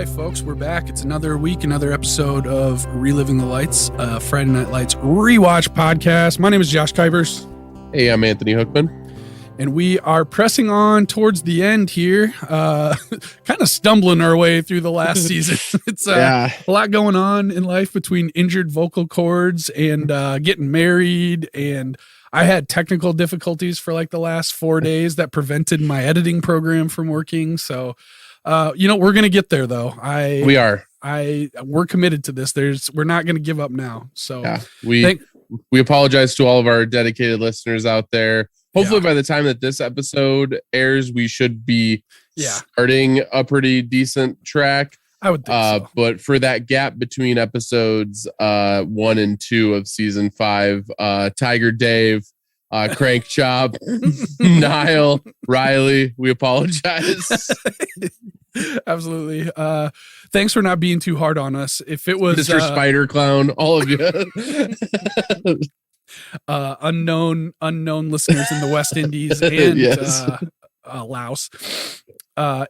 right, folks, we're back. It's another week, another episode of Reliving the Lights, Friday Night Lights rewatch podcast. My name is Josh Kuyvers. Hey, I'm Anthony Hookman. And we are pressing on towards the end here, kind of stumbling our way through the last season. It's a lot going on in life between injured vocal cords and getting married. And I had technical difficulties for like the last 4 days that prevented my editing program from working. So, we're going to get there, though. We are. We're committed to this. We're not going to give up now. So we apologize to all of our dedicated listeners out there. Hopefully by the time that this episode airs, we should be starting a pretty decent track. I would think so. But for that gap between episodes 1 and 2 of season 5, Tiger Dave, Crank Chop, Niall, Riley, we apologize. Absolutely. Thanks for not being too hard on us. If it was Mr. Spider Clown, all of you. Unknown listeners in the West Indies and Laos.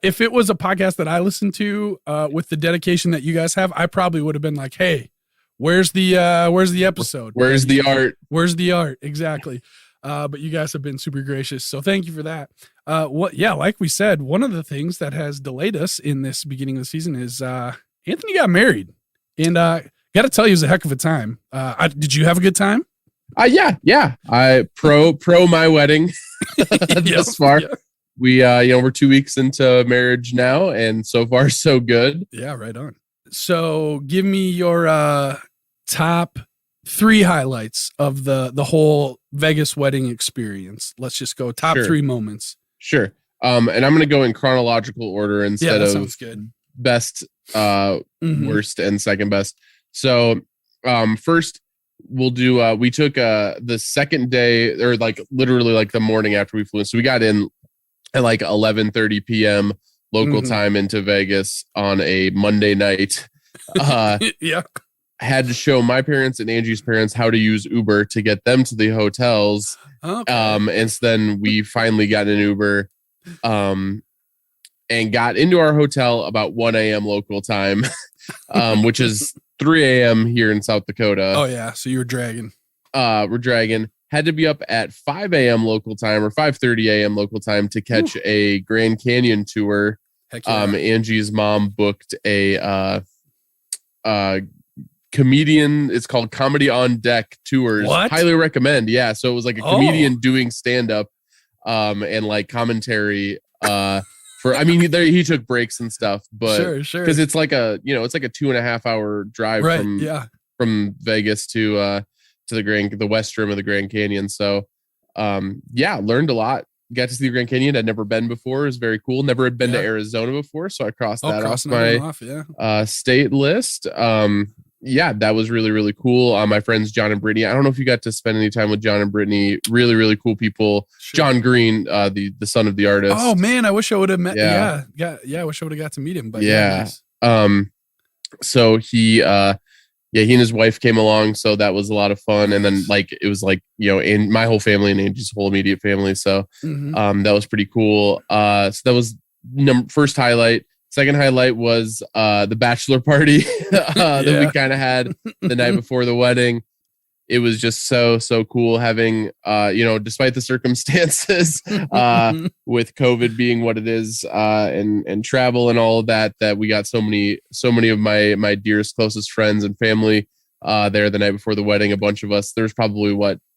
If it was a podcast that I listened to with the dedication that you guys have, I probably would have been like, "Hey, where's the episode? Where's the art? Where's the art?" Exactly. But you guys have been super gracious, so thank you for that. Like we said, one of the things that has delayed us in this beginning of the season is Anthony got married, and got to tell you, it was a heck of a time. Did you have a good time? Yeah. I pro my wedding thus far. Yeah. We're 2 weeks into marriage now, and so far so good. Yeah, right on. So give me your top 3 highlights of the whole Vegas wedding experience. Let's just go top 3 moments. Sure. And I'm going to go in chronological order instead of sounds good. Best, worst, and second best. So first, we'll do we took the second day, or like literally like the morning after we flew in. So we got in at like 11:30 p.m. local time into Vegas on a Monday night. Had to show my parents and Angie's parents how to use Uber to get them to the hotels. Okay. And so then we finally got an Uber and got into our hotel about 1 a.m. local time, which is 3 a.m. here in South Dakota. Oh, yeah. So you were dragging. We're dragging. Had to be up at 5 a.m. local time or 5:30 a.m. local time to catch a Grand Canyon tour. Heck yeah. Angie's mom booked a comedian. It's called Comedy on Deck Tours. What? Highly recommend. Yeah. So it was like a comedian doing stand-up and like commentary he took breaks and stuff, but sure. Because it's like a 2.5 hour drive from Vegas to the west rim of the Grand Canyon. So learned a lot. Got to see the Grand Canyon. I'd never been before. It was very cool. Never had been to Arizona before, so I crossed that off my state list. That was really, really cool. My friends John and Brittany. I don't know if you got to spend any time with John and Brittany. Really, really cool people. Sure. John Green, the son of the artist. Oh man, I wish I would have met. I wish I would have got to meet him. But nice. So he and his wife came along, so that was a lot of fun. And then it was and my whole family and Angie's whole immediate family. So that was pretty cool. So that was first highlight. Second highlight was the Bachelor Party that we kind of had the night before the wedding. It was just so cool having, despite the circumstances with COVID being what it is and travel and all of that we got so many of my dearest, closest friends and family there the night before the wedding. A bunch of us, there's probably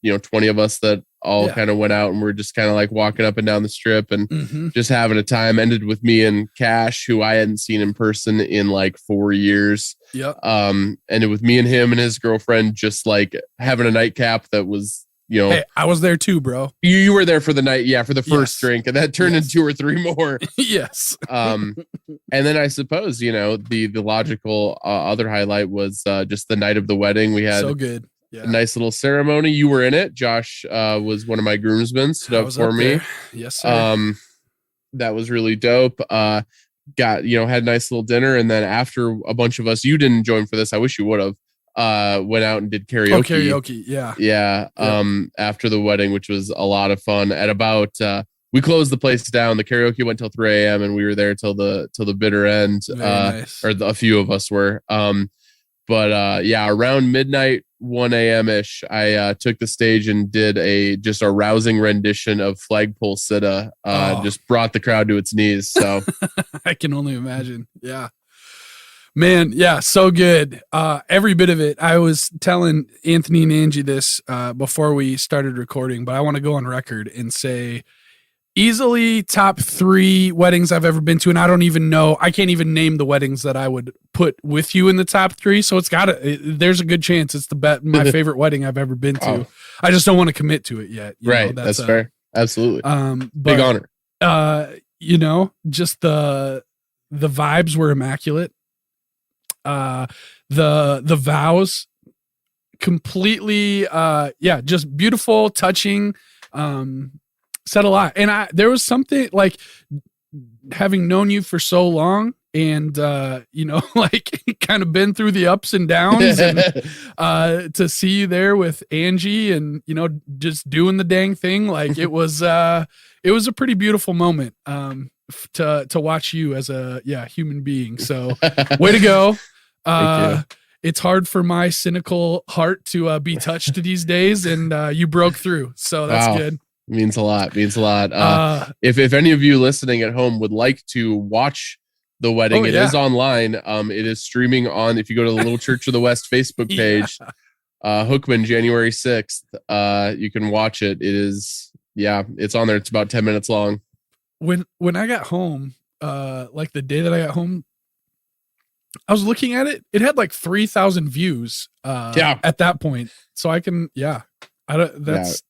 20 of us that all kind of went out, and we're just kind of like walking up and down the strip and just having a time. Ended with me and Cash, who I hadn't seen in person in like 4 years. Ended with me and him and his girlfriend just like having a nightcap that was, Hey, I was there too, bro. You were there for the night, for the first drink, and that turned into 2 or 3 more. Yes. And then I suppose the logical other highlight was just the night of the wedding. We had so good. Yeah. A nice little ceremony. You were in it. Josh was one of my groomsmen, stood up for me. There. Yes, sir. That was really dope. Got had a nice little dinner, and then after a bunch of us, you didn't join for this. I wish you would have. Went out and did karaoke. Karaoke, yeah. After the wedding, which was a lot of fun. At about we closed the place down. The karaoke went till 3 a.m. and we were there till the bitter end. Nice. Or a few of us were. But yeah, around midnight, 1 a.m. ish, I took the stage and did just a rousing rendition of Flagpole Sitta. Just brought the crowd to its knees. So I can only imagine. Yeah. Man, yeah, so good. Every bit of it. I was telling Anthony and Angie this before we started recording, but I want to go on record and say easily top 3 weddings I've ever been to. And I don't even know, I can't even name the weddings that I would put with you in the top 3. So there's a good chance it's my favorite wedding I've ever been to. Oh. I just don't want to commit to it yet. Right. That's fair. Absolutely. Big honor. Just the vibes were immaculate. The vows completely, just beautiful, touching, said a lot. And there was something like having known you for so long and, like kind of been through the ups and downs and, to see you there with Angie and, just doing the dang thing. Like it was a pretty beautiful moment, to watch you as a human being. So way to go. It's hard for my cynical heart to be touched these days, and you broke through, so that's good. Means a lot. If any of you listening at home would like to watch the wedding, it is online. It is streaming on, if you go to the Little Church of the West Facebook page, Hookman, January 6th, you can watch it. It is, it's on there. It's about 10 minutes long. When I got home, like the day that I got home, I was looking at it. It had like 3,000 views at that point. So I can, that's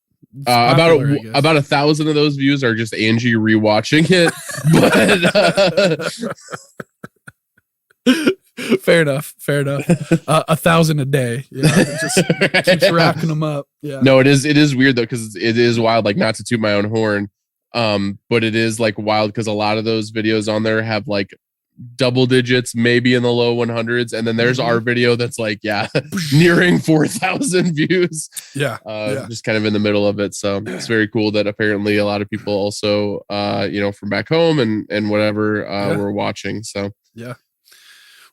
popular, about 1,000 of those views are just Angie rewatching it. But fair enough. 1,000 a day. It just keeps racking them up. Yeah. No, it is weird though, because it is wild, like not to toot my own horn. But it is like wild because a lot of those videos on there have like double digits, maybe in the low 100s, and then there's our video that's like nearing 4,000 views. Just kind of in the middle of it. So it's very cool that apparently a lot of people also from back home and whatever were watching. So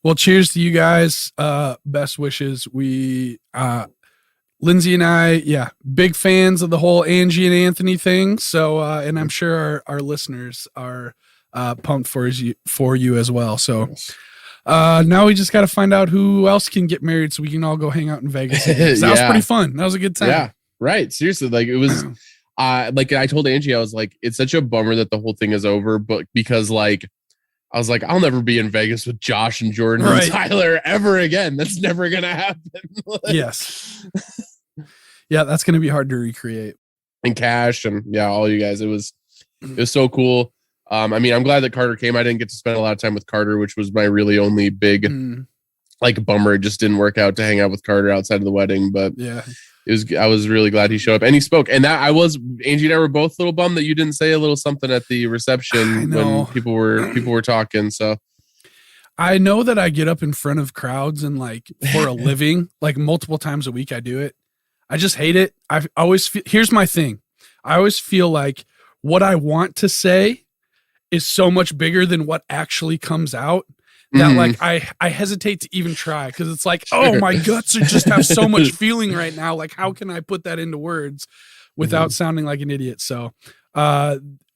well, cheers to you guys. Best wishes. We Lindsay and I, big fans of the whole Angie and Anthony thing. So and I'm sure our listeners are pumped for you as well. So now we just got to find out who else can get married so we can all go hang out in Vegas. That was pretty fun. That was a good time. Yeah, right. Seriously, like it was like I told Angie, I was like, it's such a bummer that the whole thing is over, but because like I was like, I'll never be in Vegas with Josh and Jordan and Tyler ever again. That's never gonna happen. Yes. Yeah, that's gonna be hard to recreate. And Cash and all you guys. It was so cool. I mean, I'm glad that Carter came. I didn't get to spend a lot of time with Carter, which was my really only big like bummer. It just didn't work out to hang out with Carter outside of the wedding, but I was really glad he showed up and he spoke. And that Angie and I were both a little bummed that you didn't say a little something at the reception when people were talking. So I know that I get up in front of crowds and like for a living, like multiple times a week I do it. I just hate it. I always here's my thing. I always feel like what I want to say is so much bigger than what actually comes out that like I hesitate to even try because it's like, oh, my guts just have so much feeling right now. Like, how can I put that into words without sounding like an idiot? So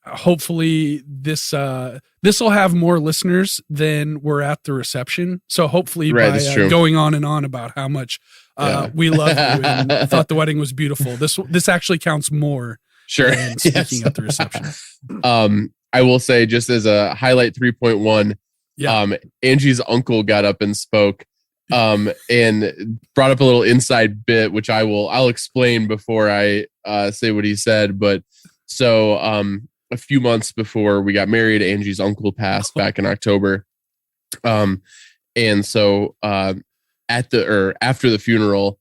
hopefully this will have more listeners than we're at the reception. So hopefully by going on and on about how much we love you and thought the wedding was beautiful, this actually counts more than speaking at the reception. I will say, just as a highlight 3.1, Angie's uncle got up and spoke and brought up a little inside bit, which I'll explain before I say what he said. But so a few months before we got married, Angie's uncle passed back in October. And so after the funeral,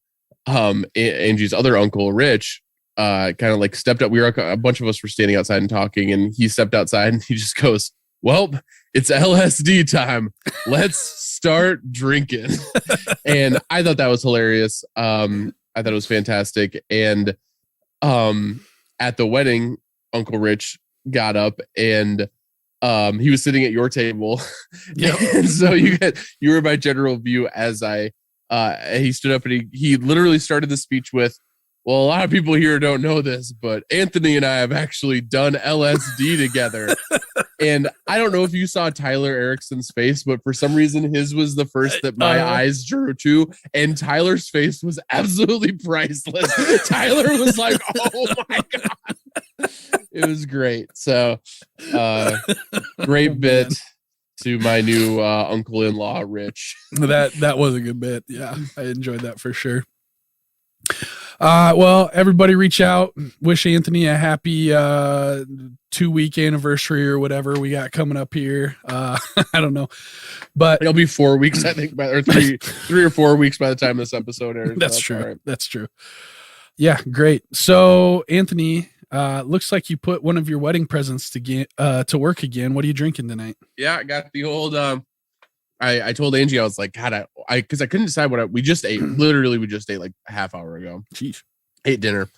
Angie's other uncle, Rich, kind of like stepped up. A bunch of us were standing outside and talking, and he stepped outside and he just goes, "Well, it's LSD time. Let's start drinking." And I thought that was hilarious. I thought it was fantastic. And at the wedding, Uncle Rich got up and he was sitting at your table. Yep. And so you were my general view as he stood up and he literally started the speech with, well, a lot of people here don't know this, but Anthony and I have actually done LSD together. And I don't know if you saw Tyler Erickson's face, but for some reason his was the first that my eyes drew to, and Tyler's face was absolutely priceless. Tyler was like, oh my God. It was great. So great bit to my new uncle-in-law, Rich. That was a good bit. Yeah, I enjoyed that for sure. Well, everybody reach out, wish Anthony a happy 2-week anniversary or whatever we got coming up here. I don't know, but it'll be 4 weeks, I think, or three or 4 weeks by the time this episode airs. That's true. Right. That's true. Yeah, great. So, Anthony, looks like you put one of your wedding presents to work again. What are you drinking tonight? Yeah, I got the old. I told Angie, I was like, God, because I couldn't decide we just ate. Literally, we just ate like a half hour ago. Jeez. Ate dinner.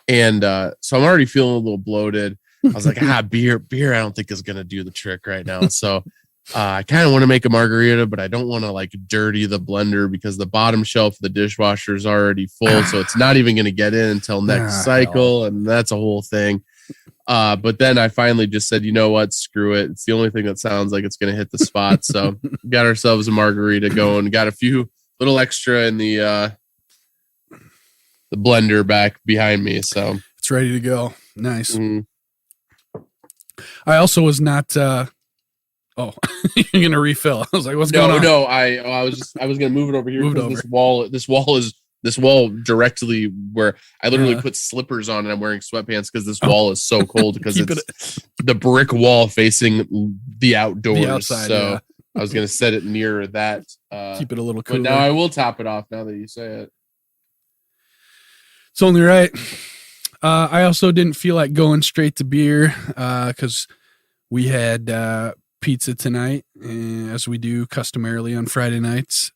And so I'm already feeling a little bloated. I was like, beer, I don't think is going to do the trick right now. So I kind of want to make a margarita, but I don't want to like dirty the blender because the bottom shelf of the dishwasher is already full. So it's not even going to get in until next cycle. And that's a whole thing. But then I finally just said, you know what? Screw it. It's the only thing that sounds like it's going to hit the spot. So got ourselves a margarita going, got a few little extra in the blender back behind me. So it's ready to go. Nice. I also was not, you're going to refill. I was like, what's going on? No, I was going to move it over here. This wall directly where I literally put slippers on and I'm wearing sweatpants because this wall is so cold because it's the brick wall facing the outdoors. The outside, so I was going to set it near that. Keep it a little cooler. But now I will top it off now that you say it. It's only right. I also didn't feel like going straight to beer because we had pizza tonight, as we do customarily on Friday nights.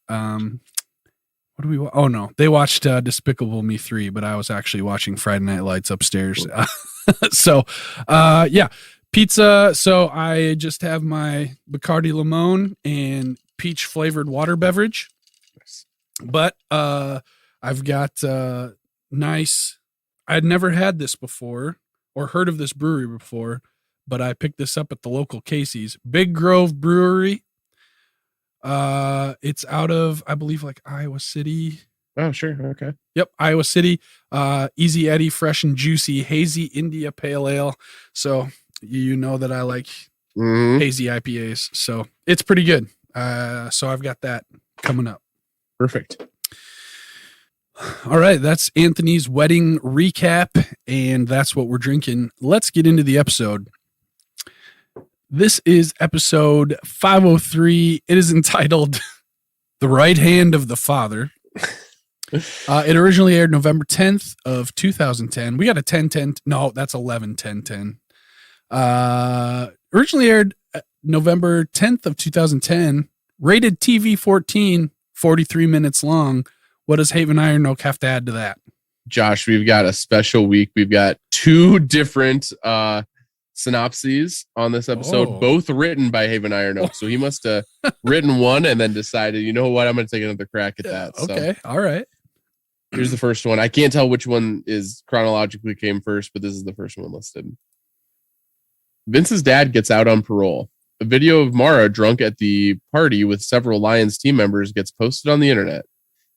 What do we? Oh no, they watched Despicable Me 3, but I was actually watching Friday Night Lights upstairs. So, pizza. So I just have my Bacardi Limon and peach flavored water beverage. But I've got nice. I'd never had this before or heard of this brewery before, but I picked this up at the local Casey's Big Grove Brewery. It's out of, I believe, like Iowa City. Oh, sure. Okay. Yep. Iowa City. Easy Eddie, fresh and juicy, hazy India Pale Ale. So you know that I like hazy IPAs. So it's pretty good. So I've got that coming up. Perfect. All right. That's Anthony's wedding recap. And that's what we're drinking. Let's get into the episode. This is episode 503. It is entitled The Right Hand of the Father. It originally aired November 10th of 2010. We got a 10-10. No, that's 11-10-10. Originally aired November 10th of 2010. Rated TV 14, 43 minutes long. What does Haven Iron Oak have to add to that? Josh, we've got a special week. We've got two different synopses on this episode, both written by Haven Iron Oak. So he must have written one and then decided, you know what, I'm going to take another crack at that. Okay. All right. Here's the first one. I can't tell which one is chronologically came first, but this is the first one listed. Vince's dad gets out on parole. A video of Maura drunk at the party with several Lions team members gets posted on the internet.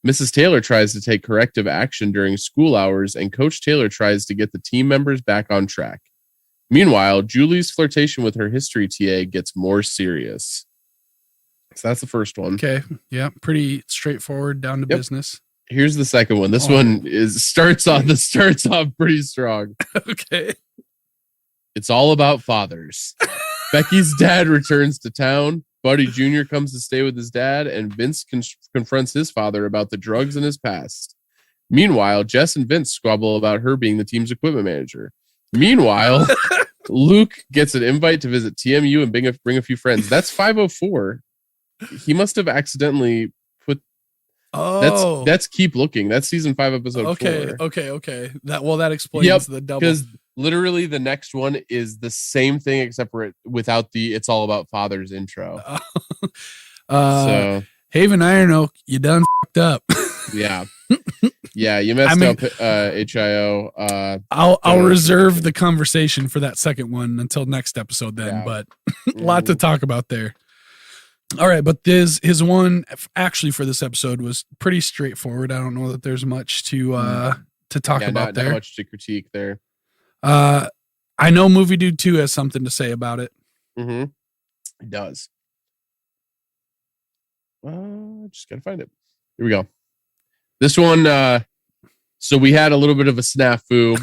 Mrs. Taylor tries to take corrective action during school hours, and Coach Taylor tries to get the team members back on track. Meanwhile, Julie's flirtation with her history TA gets more serious. So that's the first one. Okay. Yeah. Pretty straightforward, down to business. Here's the second one. This one starts off pretty strong. Okay. It's all about fathers. Becky's dad returns to town. Buddy Jr. comes to stay with his dad, and Vince confronts his father about the drugs in his past. Meanwhile, Jess and Vince squabble about her being the team's equipment manager. Meanwhile, Luke gets an invite to visit TMU and bring a few friends. That's 504. He must have accidentally put. That's Keep Looking. That's season 5, episode 4. Okay. That explains the double. Literally, the next one is the same thing except for without the "It's all about fathers" intro. So Haven Iron Oak, you done fucked up. Yeah. Yeah, you messed up HIO. I'll reserve the conversation for that second one until next episode then, but a lot to talk about there. All right, but his one actually for this episode was pretty straightforward. I don't know that there's much to talk about there. Not much to critique there. I know Movie Dude 2 has something to say about it. Mm-hmm. It does. Just gotta find it. Here we go. This one, so we had a little bit of a snafu.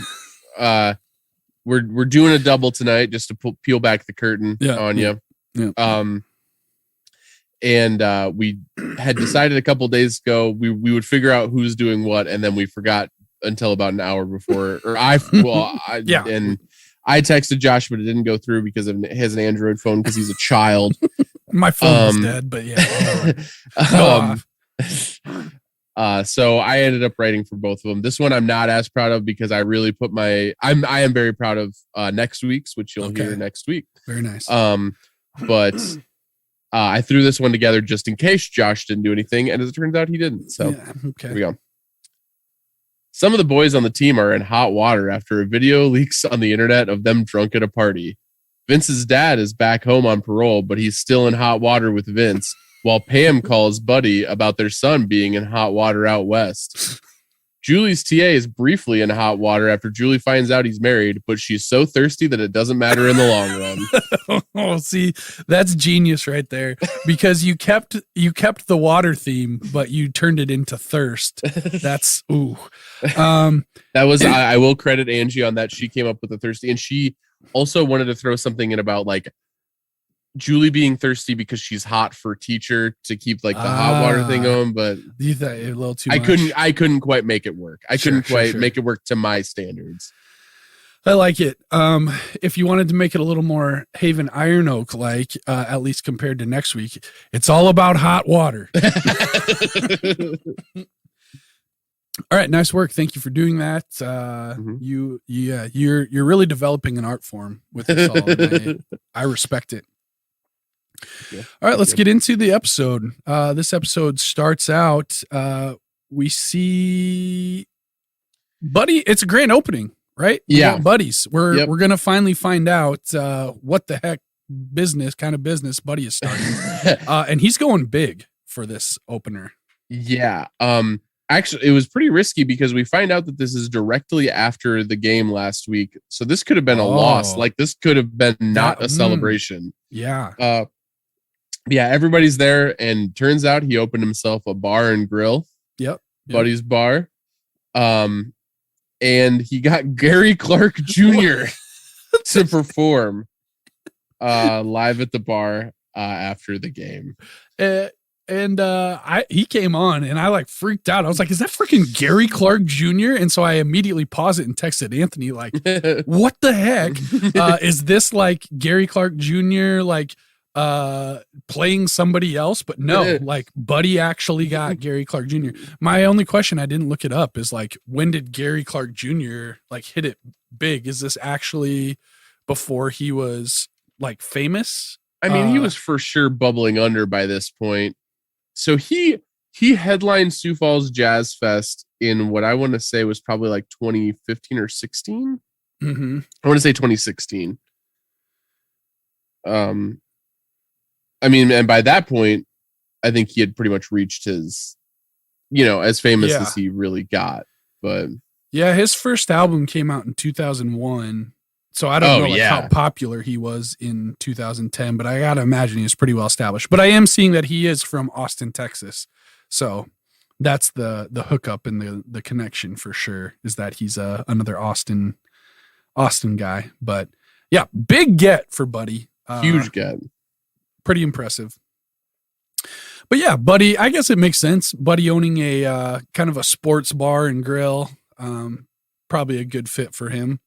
We're doing a double tonight just to peel back the curtain on you. Yeah. And we had decided a couple days ago we would figure out who's doing what, and then we forgot until about an hour before. Or and I texted Josh, but it didn't go through because he has an Android phone because he's a child. My phone is dead, but yeah. So I ended up writing for both of them. This one I'm not as proud of because I really put I am very proud of next week's, which you'll hear next week. Very nice. But I threw this one together just in case Josh didn't do anything, and as it turns out, he didn't. So here we go. Some of the boys on the team are in hot water after a video leaks on the internet of them drunk at a party. Vince's dad is back home on parole, but he's still in hot water with Vince, while Pam calls Buddy about their son being in hot water out west. Julie's TA is briefly in hot water after Julie finds out he's married, but she's so thirsty that it doesn't matter in the long run. Oh, see, that's genius right there. Because you kept the water theme, but you turned it into thirst. That's ooh. That was I will credit Angie on that. She came up with the thirsty, and she also wanted to throw something in about like Julie being thirsty because she's hot for teacher to keep like the hot water thing on, but you thought a little too much. I couldn't quite make it work. I couldn't quite make it work to my standards. I like it. If you wanted to make it a little more Haven Iron Oak like, at least compared to next week, it's all about hot water. All right, nice work. Thank you for doing that. You're really developing an art form with this all. And I respect it. Yeah. All right, let's get into the episode. This episode starts out. We see Buddy. It's a grand opening, right? Yeah, buddies. We're gonna finally find out what the heck kind of business Buddy is starting, and he's going big for this opener. Yeah. Actually, it was pretty risky because we find out that this is directly after the game last week. So this could have been a loss. Like this could have been not a celebration. Yeah. Yeah, everybody's there, and turns out he opened himself a bar and grill. Yep. Buddy's bar. And he got Gary Clark Jr. to perform live at the bar after the game. He came on, and I like freaked out. I was like, "Is that freaking Gary Clark Jr.?" And so I immediately paused it and texted Anthony, like, "What the heck is this? Like Gary Clark Jr. like playing somebody else?" But no, like Buddy actually got Gary Clark Jr. My only question, I didn't look it up, is like, when did Gary Clark Jr. like hit it big? Is this actually before he was like famous? I mean, he was for sure bubbling under by this point. So he headlined Sioux Falls Jazz Fest in what I want to say was probably like 2015 or 16. Mm-hmm. I want to say 2016. I mean, and by that point, I think he had pretty much reached his, as famous as he really got. But yeah, his first album came out in 2001. So I don't know how popular he was in 2010, but I got to imagine he was pretty well established. But I am seeing that he is from Austin, Texas. So that's the hookup and the connection for sure, is that he's another Austin guy. But yeah, big get for Buddy. Huge get. Pretty impressive. But yeah, Buddy, I guess it makes sense. Buddy owning a kind of a sports bar and grill. Probably a good fit for him.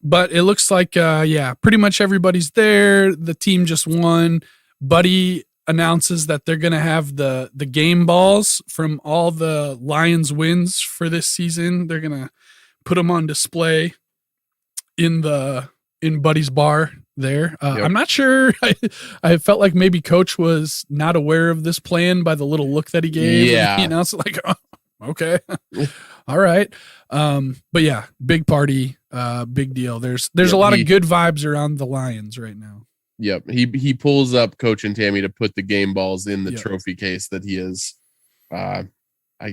But it looks like pretty much everybody's there. The team just won. Buddy announces that they're gonna have the game balls from all the Lions wins for this season. They're gonna put them on display in Buddy's bar there. Yep. I'm not sure. I felt like maybe Coach was not aware of this plan by the little look that he gave. Yeah. He announced like, oh, okay. All right. But yeah, big party, big deal. There's a lot of good vibes around the Lions right now. Yep. He pulls up Coach and Tammy to put the game balls in the trophy case that he has, I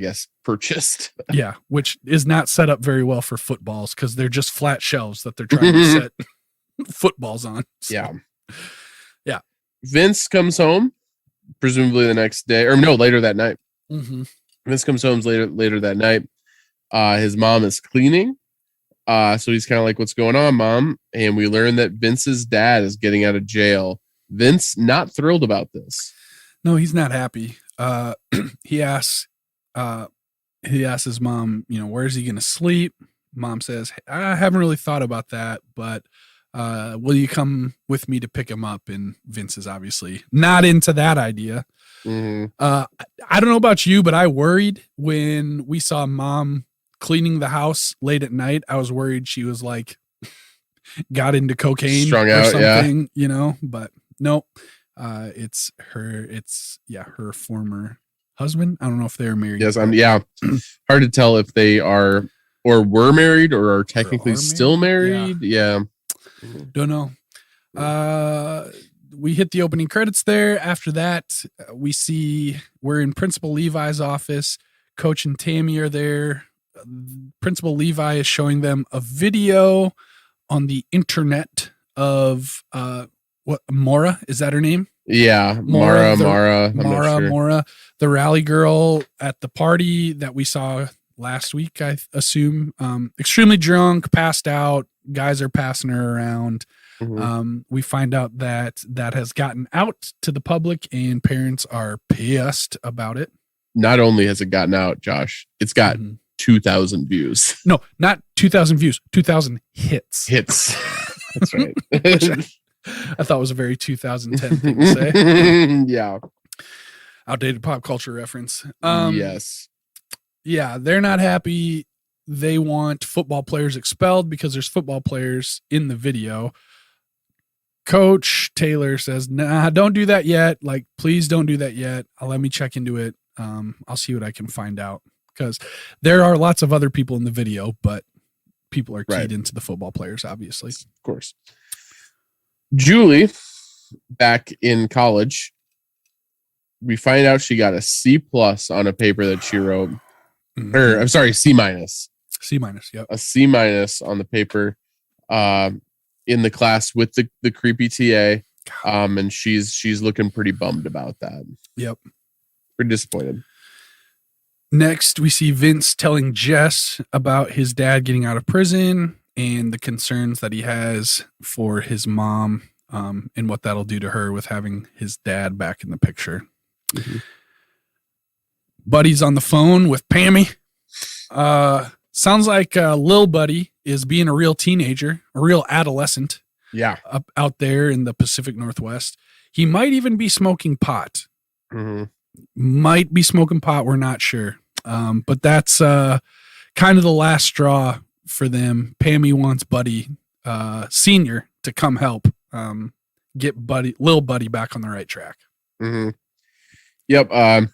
guess, purchased. Yeah, which is not set up very well for footballs because they're just flat shelves that they're trying to set footballs on. So. Yeah. Vince comes home, presumably the next day, or no, later that night. Mm-hmm. Vince comes home later that night. His mom is cleaning. So he's kind of like, what's going on, Mom? And we learn that Vince's dad is getting out of jail. Vince, not thrilled about this. No, he's not happy. He asks his mom, where's he going to sleep? Mom says, I haven't really thought about that, but will you come with me to pick him up? And Vince is obviously not into that idea. Mm-hmm. I don't know about you, but I worried when we saw Mom cleaning the house late at night. I was worried she was like got into cocaine strung or out, something, but no, it's her former husband. I don't know if they're married. Yes, hard to tell if they are or were married or are technically still married. Yeah. Don't know. We hit the opening credits there. After that, we're in Principal Levi's office. Coach and Tammy are there. Principal Levi is showing them a video on the internet of Maura, is that her name? Yeah, Maura. Maura, the rally girl at the party that we saw last week, I assume. Extremely drunk, passed out. Guys are passing her around. Mm-hmm. We find out that has gotten out to the public, and parents are pissed about it. Not only has it gotten out, Josh, it's got 2,000 views. No, not 2,000 views, 2,000 hits. That's right. I thought it was a very 2010 thing to say. Yeah. Outdated pop culture reference. Yes. Yeah, they're not happy. They want football players expelled because there's football players in the video. Coach Taylor says, nah, don't do that yet. Like, please don't do that yet. Let me check into it. I'll see what I can find out. Because there are lots of other people in the video, but people are keyed into the football players, obviously. Of course. Julie, back in college, we find out she got a C+ on a paper that she wrote. Mm-hmm. Or, I'm sorry, C-. C-, yep. A C- on the paper in the class with the creepy TA. And she's looking pretty bummed about that. Yep. Pretty disappointed. Next, we see Vince telling Jess about his dad getting out of prison and the concerns that he has for his mom and what that'll do to her with having his dad back in the picture. Mm-hmm. Buddy's on the phone with Pammy. Sounds like Lil Buddy is being a real teenager, a real adolescent. Yeah. Out there in the Pacific Northwest. He might even be smoking pot. Mm-hmm. Might be smoking pot. We're not sure. But that's kind of the last straw for them. Pammy wants Buddy Senior to come help get Lil Buddy back on the right track. Mm-hmm. Yep.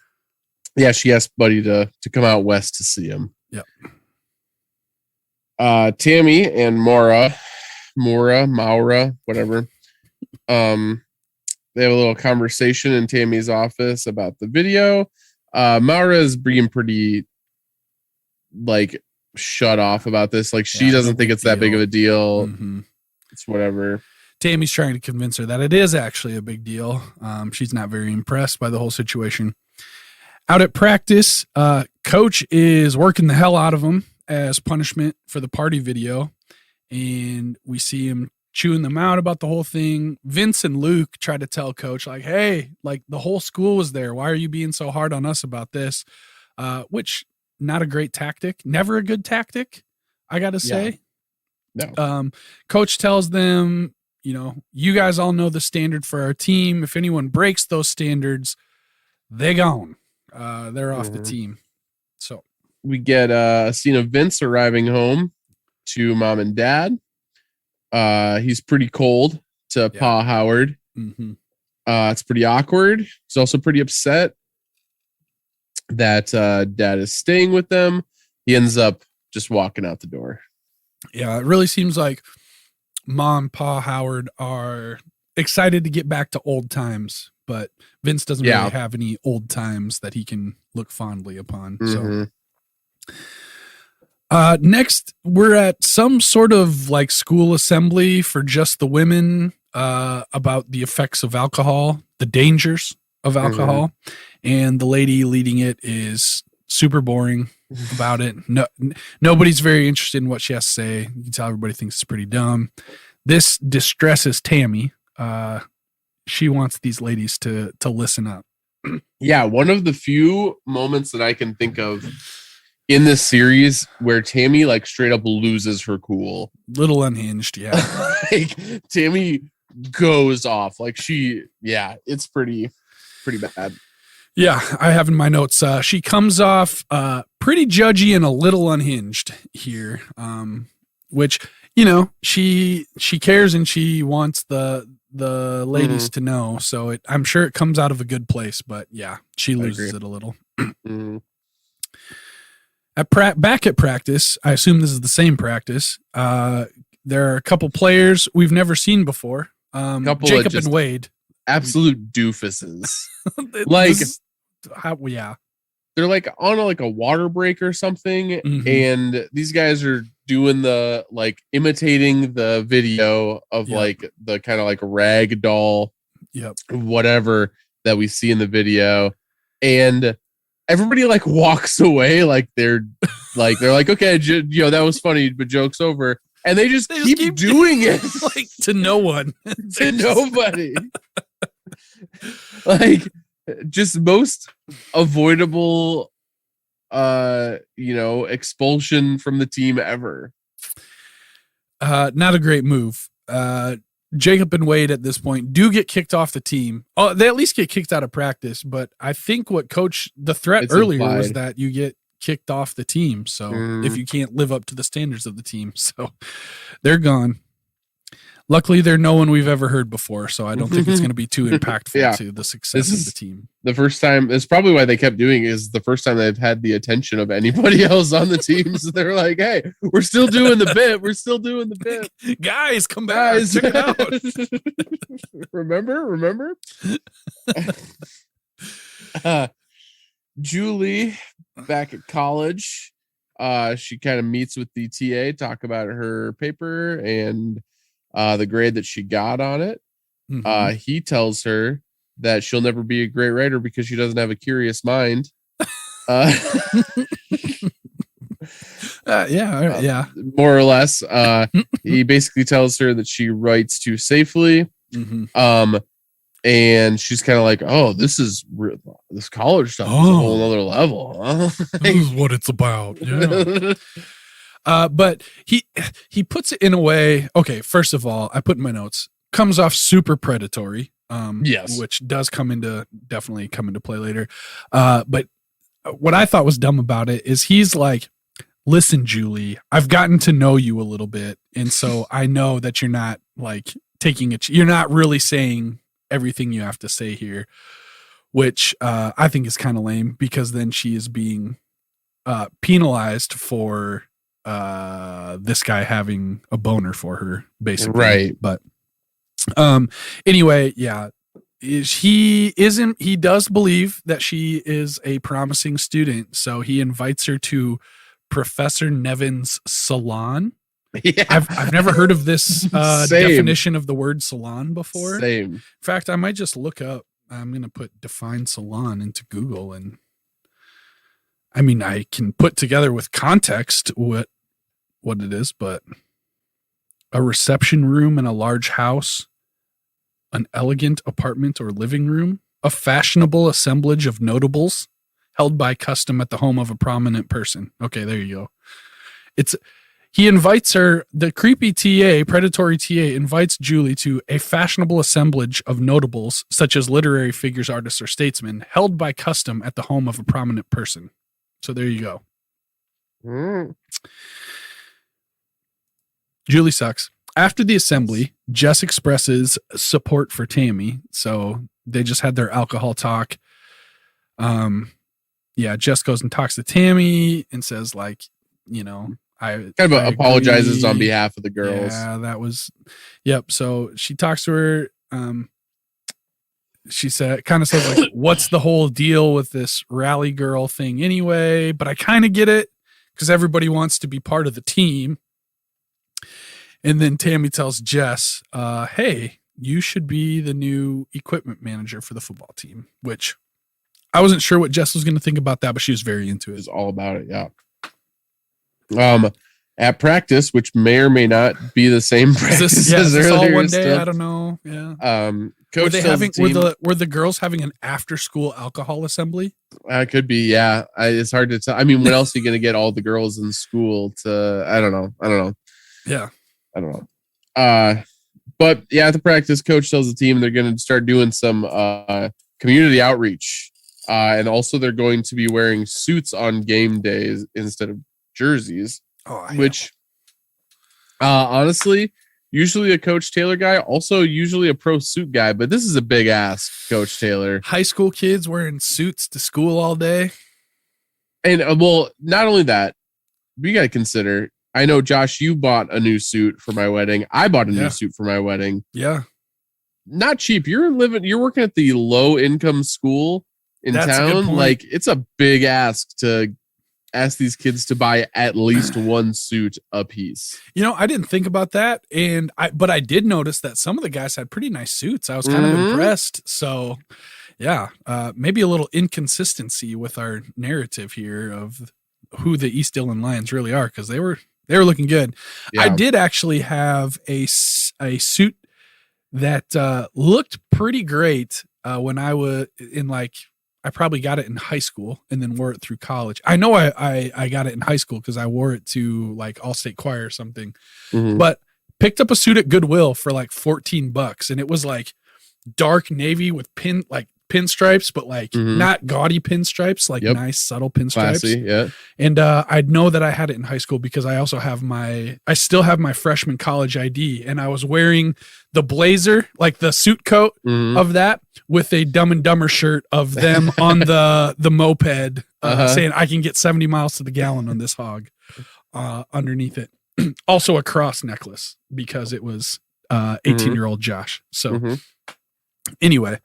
Yeah, she asked Buddy to come out west to see him. Yep. Tammy and Maura, whatever. They have a little conversation in Tammy's office about the video. Maura is being pretty shut off about this. Like she doesn't think it's that big of a deal. Mm-hmm. It's whatever. Tammy's trying to convince her that it is actually a big deal. She's not very impressed by the whole situation. Out at practice, Coach is working the hell out of him as punishment for the party video. And we see him chewing them out about the whole thing. Vince and Luke try to tell Coach, like, hey, like the whole school was there. Why are you being so hard on us about this? Which, not a great tactic. Never a good tactic, I got to say. No. Coach tells them, you guys all know the standard for our team. If anyone breaks those standards, they're gone. They're off the team. So we get a scene of Vince arriving home to mom and dad. He's pretty cold to Pa Howard. Mm-hmm. It's pretty awkward. He's also pretty upset that dad is staying with them. He ends up just walking out the door. Yeah, it really seems like Mom, Pa Howard are excited to get back to old times, but Vince doesn't really have any old times that he can look fondly upon. Mm-hmm. So next we're at some sort of like school assembly for just the women about the effects of alcohol, the dangers of alcohol. And the lady leading it is super boring about it. Nobody's very interested in what she has to say. You can tell everybody thinks it's pretty dumb. This distresses Tammy. She wants these ladies to listen up. Yeah, one of the few moments that I can think of in this series where Tammy like straight up loses her cool. Little unhinged, yeah. Like Tammy goes off. Like it's pretty bad. Yeah, I have in my notes. She comes off pretty judgy and a little unhinged here, which she cares and she wants the ladies to know. So I'm sure it comes out of a good place, but yeah, she loses it a little. Back at practice, I assume this is the same practice. There are a couple players we've never seen before. Jacob and Wade, absolute doofuses. They're like on a water break or something, and these guys are doing the like imitating the video of like the kind of like rag doll, whatever that we see in the video, and everybody like walks away like they're like okay, that was funny, but joke's over, and they just keep doing it like to no one, to nobody, like. Just most avoidable, expulsion from the team ever. Not a great move. Jacob and Wade at this point do get kicked off the team. Oh, they at least get kicked out of practice, but I think the threat earlier implied was that you get kicked off the team. So if you can't live up to the standards of the team, so they're gone. Luckily, they're no one we've ever heard before, so I don't think it's going to be too impactful to the success of the team. The first time, it's probably why they kept doing it, is the first time they've had the attention of anybody else on the team. So they're like, hey, we're still doing the bit. We're still doing the bit. Guys, come back. Check it out. Remember? Julie, back at college, she kind of meets with the TA, talk about her paper and the grade that she got on it. He tells her that she'll never be a great writer because she doesn't have a curious mind. More or less. He basically tells her that she writes too safely. And she's kind of like, oh, this college stuff is a whole other level. Huh? This is what it's about. Yeah. But he puts it in a way. Okay, first of all, I put in my notes, comes off super predatory. Yes, which does definitely come into play later. But what I thought was dumb about it is he's like, listen, Julie, I've gotten to know you a little bit, and so I know that you're not like you're not really saying everything you have to say here, which I think is kind of lame, because then she is being penalized for this guy having a boner for her, basically. Right. But anyway, yeah, he does believe that she is a promising student, so he invites her to Professor Nevin's salon. Yeah. I've never heard of this definition of the word salon before. Same. In fact, I might just look up. I'm going to put define salon into Google, and I mean, I can put together with context what it is, but a reception room in a large house, an elegant apartment or living room, a fashionable assemblage of notables held by custom at the home of a prominent person. Okay, there you go. He invites her, the creepy predatory TA invites Julie to a fashionable assemblage of notables, such as literary figures, artists, or statesmen, held by custom at the home of a prominent person. So there you go. Julie sucks. After the assembly, Jess expresses support for Tammy. So they just had their alcohol talk. Jess goes and talks to Tammy and says, like, I apologizes on behalf of the girls. Yeah, that was, yep. So she talks to her. She says, like, what's the whole deal with this rally girl thing anyway? But I kind of get it because everybody wants to be part of the team. And then Tammy tells Jess, hey, you should be the new equipment manager for the football team, which I wasn't sure what Jess was going to think about that, but she was very into it. She's all about it. Yeah. At practice, which may or may not be the same practice as earlier. All one day. Stuff. I don't know. Yeah. Coach were the girls having an after school alcohol assembly? Could be. Yeah. It's hard to tell. I mean, when else are you going to get all the girls in school to, I don't know. Yeah. I don't know. But yeah, at the practice, coach tells the team they're going to start doing some community outreach. And also they're going to be wearing suits on game days instead of jerseys, which honestly, usually a Coach Taylor guy, also usually a pro suit guy, but this is a big ass, Coach Taylor. High school kids wearing suits to school all day. And well, not only that, we got to consider, I know, Josh, you bought a new suit for my wedding. I bought a new suit for my wedding. Yeah. Not cheap. You're working at the low income school in town. Like, it's a big ask to ask these kids to buy at least one suit a piece. I didn't think about that. But I did notice that some of the guys had pretty nice suits. I was kind of impressed. So yeah, maybe a little inconsistency with our narrative here of who the East Dillon Lions really are. Cause they were looking good. Yeah. I did actually have a suit that looked pretty great when I was in, like, I probably got it in high school and then wore it through college. I know I got it in high school because I wore it to, like, All-State Choir or something. Mm-hmm. But picked up a suit at Goodwill for like $14, and it was like dark navy with pinstripes, but like not gaudy pinstripes, like nice subtle pinstripes. Classy, yeah. And I'd know that I had it in high school because I also have I still have my freshman college ID, and I was wearing the blazer, like the suit coat of that, with a Dumb and Dumber shirt of them on the moped, saying I can get 70 miles to the gallon on this hog underneath it. Also a cross necklace because it was 18-year-old Josh. So anyway,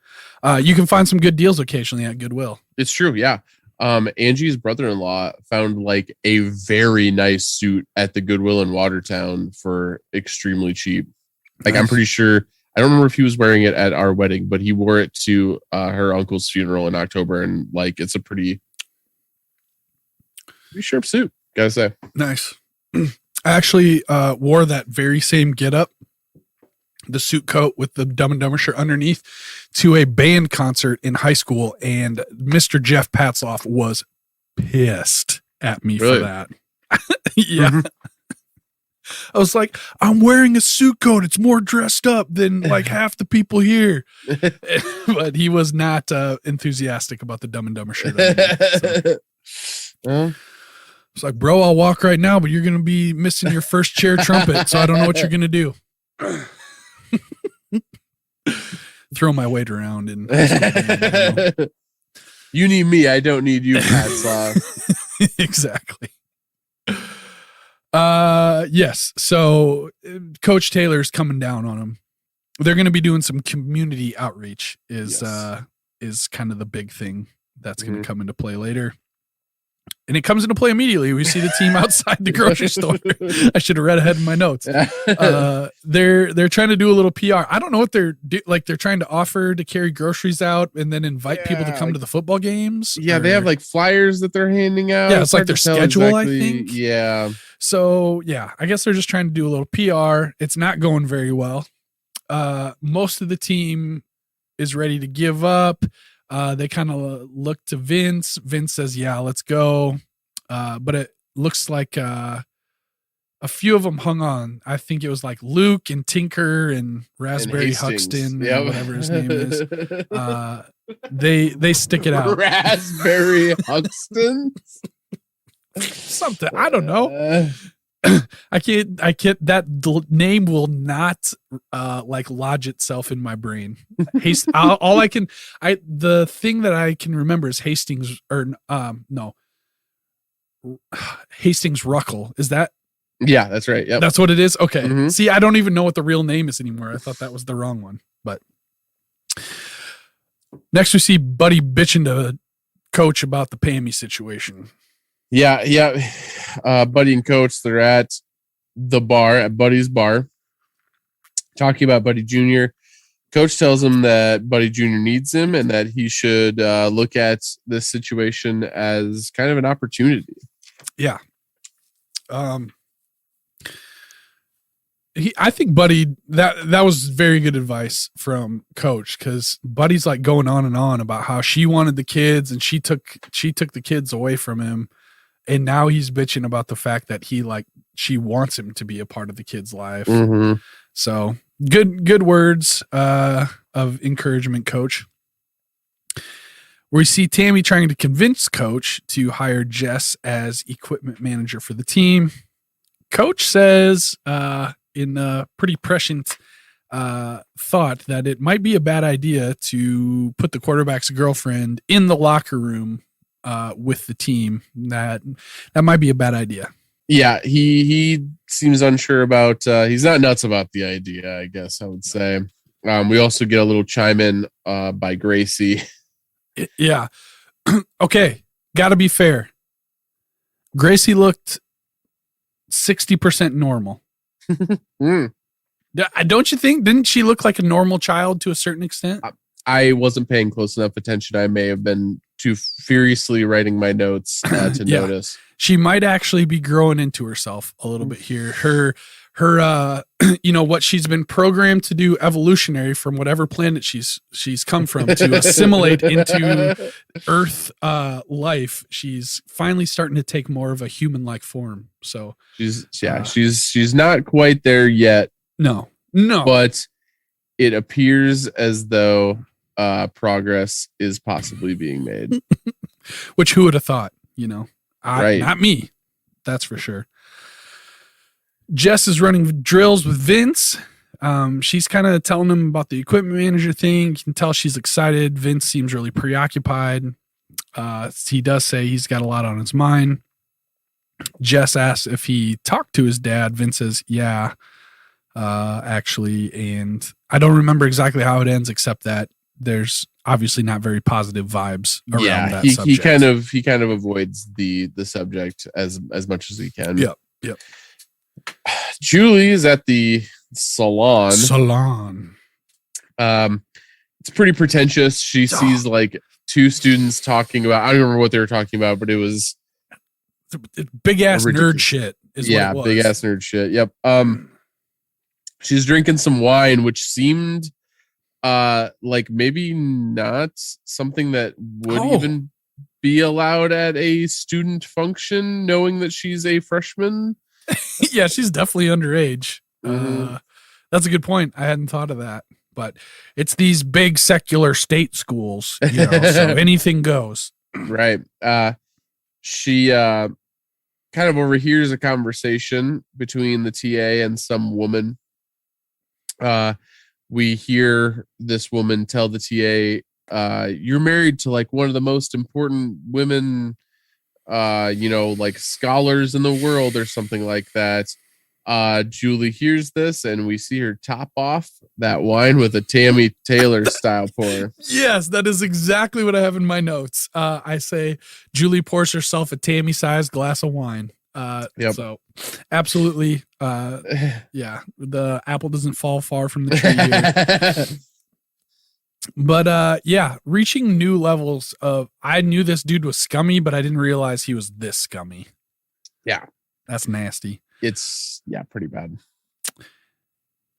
you can find some good deals occasionally at Goodwill. It's true. Yeah. Angie's brother-in-law found like a very nice suit at the Goodwill in Watertown for extremely cheap. Like, nice. I'm pretty sure, I don't remember if he was wearing it at our wedding, but he wore it to her uncle's funeral in October. And like, it's a pretty sharp suit, gotta say. Nice. I actually wore that very same getup, the suit coat with the Dumb and Dumber shirt underneath, to a band concert in high school, and Mr. Jeff Patzloff was pissed at me for that. Yeah. I was like, I'm wearing a suit coat. It's more dressed up than like half the people here. But he was not enthusiastic about the Dumb and Dumber shirt. It's like, bro, I'll walk right now, but you're going to be missing your first chair trumpet, so I don't know what you're going to do. Throw my weight around and you need me, I don't need you, Patzloff. Exactly. Yes. So Coach Taylor's coming down on him. They're going to be doing some community outreach is kind of the big thing that's going to come into play later. And it comes into play immediately. We see the team outside the grocery store. I should have read ahead in my notes. They're trying to do a little PR. I don't know what they're like. They're trying to offer to carry groceries out and then invite people to come to the football games. Yeah, they have like flyers that they're handing out. Yeah, it's like their schedule, exactly. I think. Yeah. So yeah, I guess they're just trying to do a little PR. It's not going very well. Most of the team is ready to give up. They kind of look to Vince. Vince says, yeah, let's go. But it looks like a few of them hung on. I think it was like Luke and Tinker and Raspberry Huxton, or whatever his name is. They stick it out. Raspberry Huxton? Something. I don't know. I can't, that name will not like lodge itself in my brain. The thing that I can remember is Hastings, or no, Hastings Ruckle. Is that? Yeah, that's right. Yep. That's what it is. Okay. Mm-hmm. See, I don't even know what the real name is anymore. I thought that was the wrong one. But next we see Buddy bitching to Coach about the Pammy situation. Yeah. Buddy and Coach, they're at the bar, at Buddy's bar, talking about Buddy Jr. Coach tells him that Buddy Jr. needs him and that he should look at this situation as kind of an opportunity. Yeah. I think Buddy, that was very good advice from Coach, because Buddy's like going on and on about how she wanted the kids and she took the kids away from him, and now he's bitching about the fact that she wants him to be a part of the kid's life. Mm-hmm. So good words of encouragement, Coach. We see Tammy trying to convince Coach to hire Jess as equipment manager for the team. Coach says in a pretty prescient thought that it might be a bad idea to put the quarterback's girlfriend in the locker room with the team. That might be a bad idea. Yeah, he seems unsure about. He's not nuts about the idea, I guess I would say. We also get a little chime in by Gracie. Yeah. Okay, got to be fair. Gracie looked 60% normal. Don't you think? Didn't she look like a normal child to a certain extent? I wasn't paying close enough attention. I may have been too furiously writing my notes to notice. She might actually be growing into herself a little bit here. Her what she's been programmed to do evolutionary from whatever planet she's come from to assimilate into Earth life. She's finally starting to take more of a human-like form. So she's not quite there yet. No. But it appears as though progress is possibly being made. Which who would have thought? Right. Not me. That's for sure. Jess is running drills with Vince. She's kind of telling him about the equipment manager thing. You can tell she's excited. Vince seems really preoccupied. He does say he's got a lot on his mind. Jess asks if he talked to his dad. Vince says, yeah, actually. And I don't remember exactly how it ends, except that there's obviously not very positive vibes around that subject. He kind of avoids the subject as much as he can. Yep. Julie is at the salon. It's pretty pretentious. She sees like two students talking about, I don't remember what they were talking about, but it was big ass nerd shit is what it was. Big ass nerd shit. Yep. She's drinking some wine, which seemed like maybe not something that would even be allowed at a student function, knowing that she's a freshman. Yeah, she's definitely underage. That's a good point. I hadn't thought of that, but it's these big secular state schools, so anything goes. Right. She kind of overhears a conversation between the TA and some woman. We hear this woman tell the TA, you're married to like one of the most important women, like scholars in the world or something like that. Julie hears this and we see her top off that wine with a Tammy Taylor style pour. Yes, that is exactly what I have in my notes. I say Julie pours herself a Tammy sized glass of wine. Yep. So absolutely. The apple doesn't fall far from the tree here. But reaching new levels of, I knew this dude was scummy, but I didn't realize he was this scummy. Yeah. That's nasty. It's pretty bad.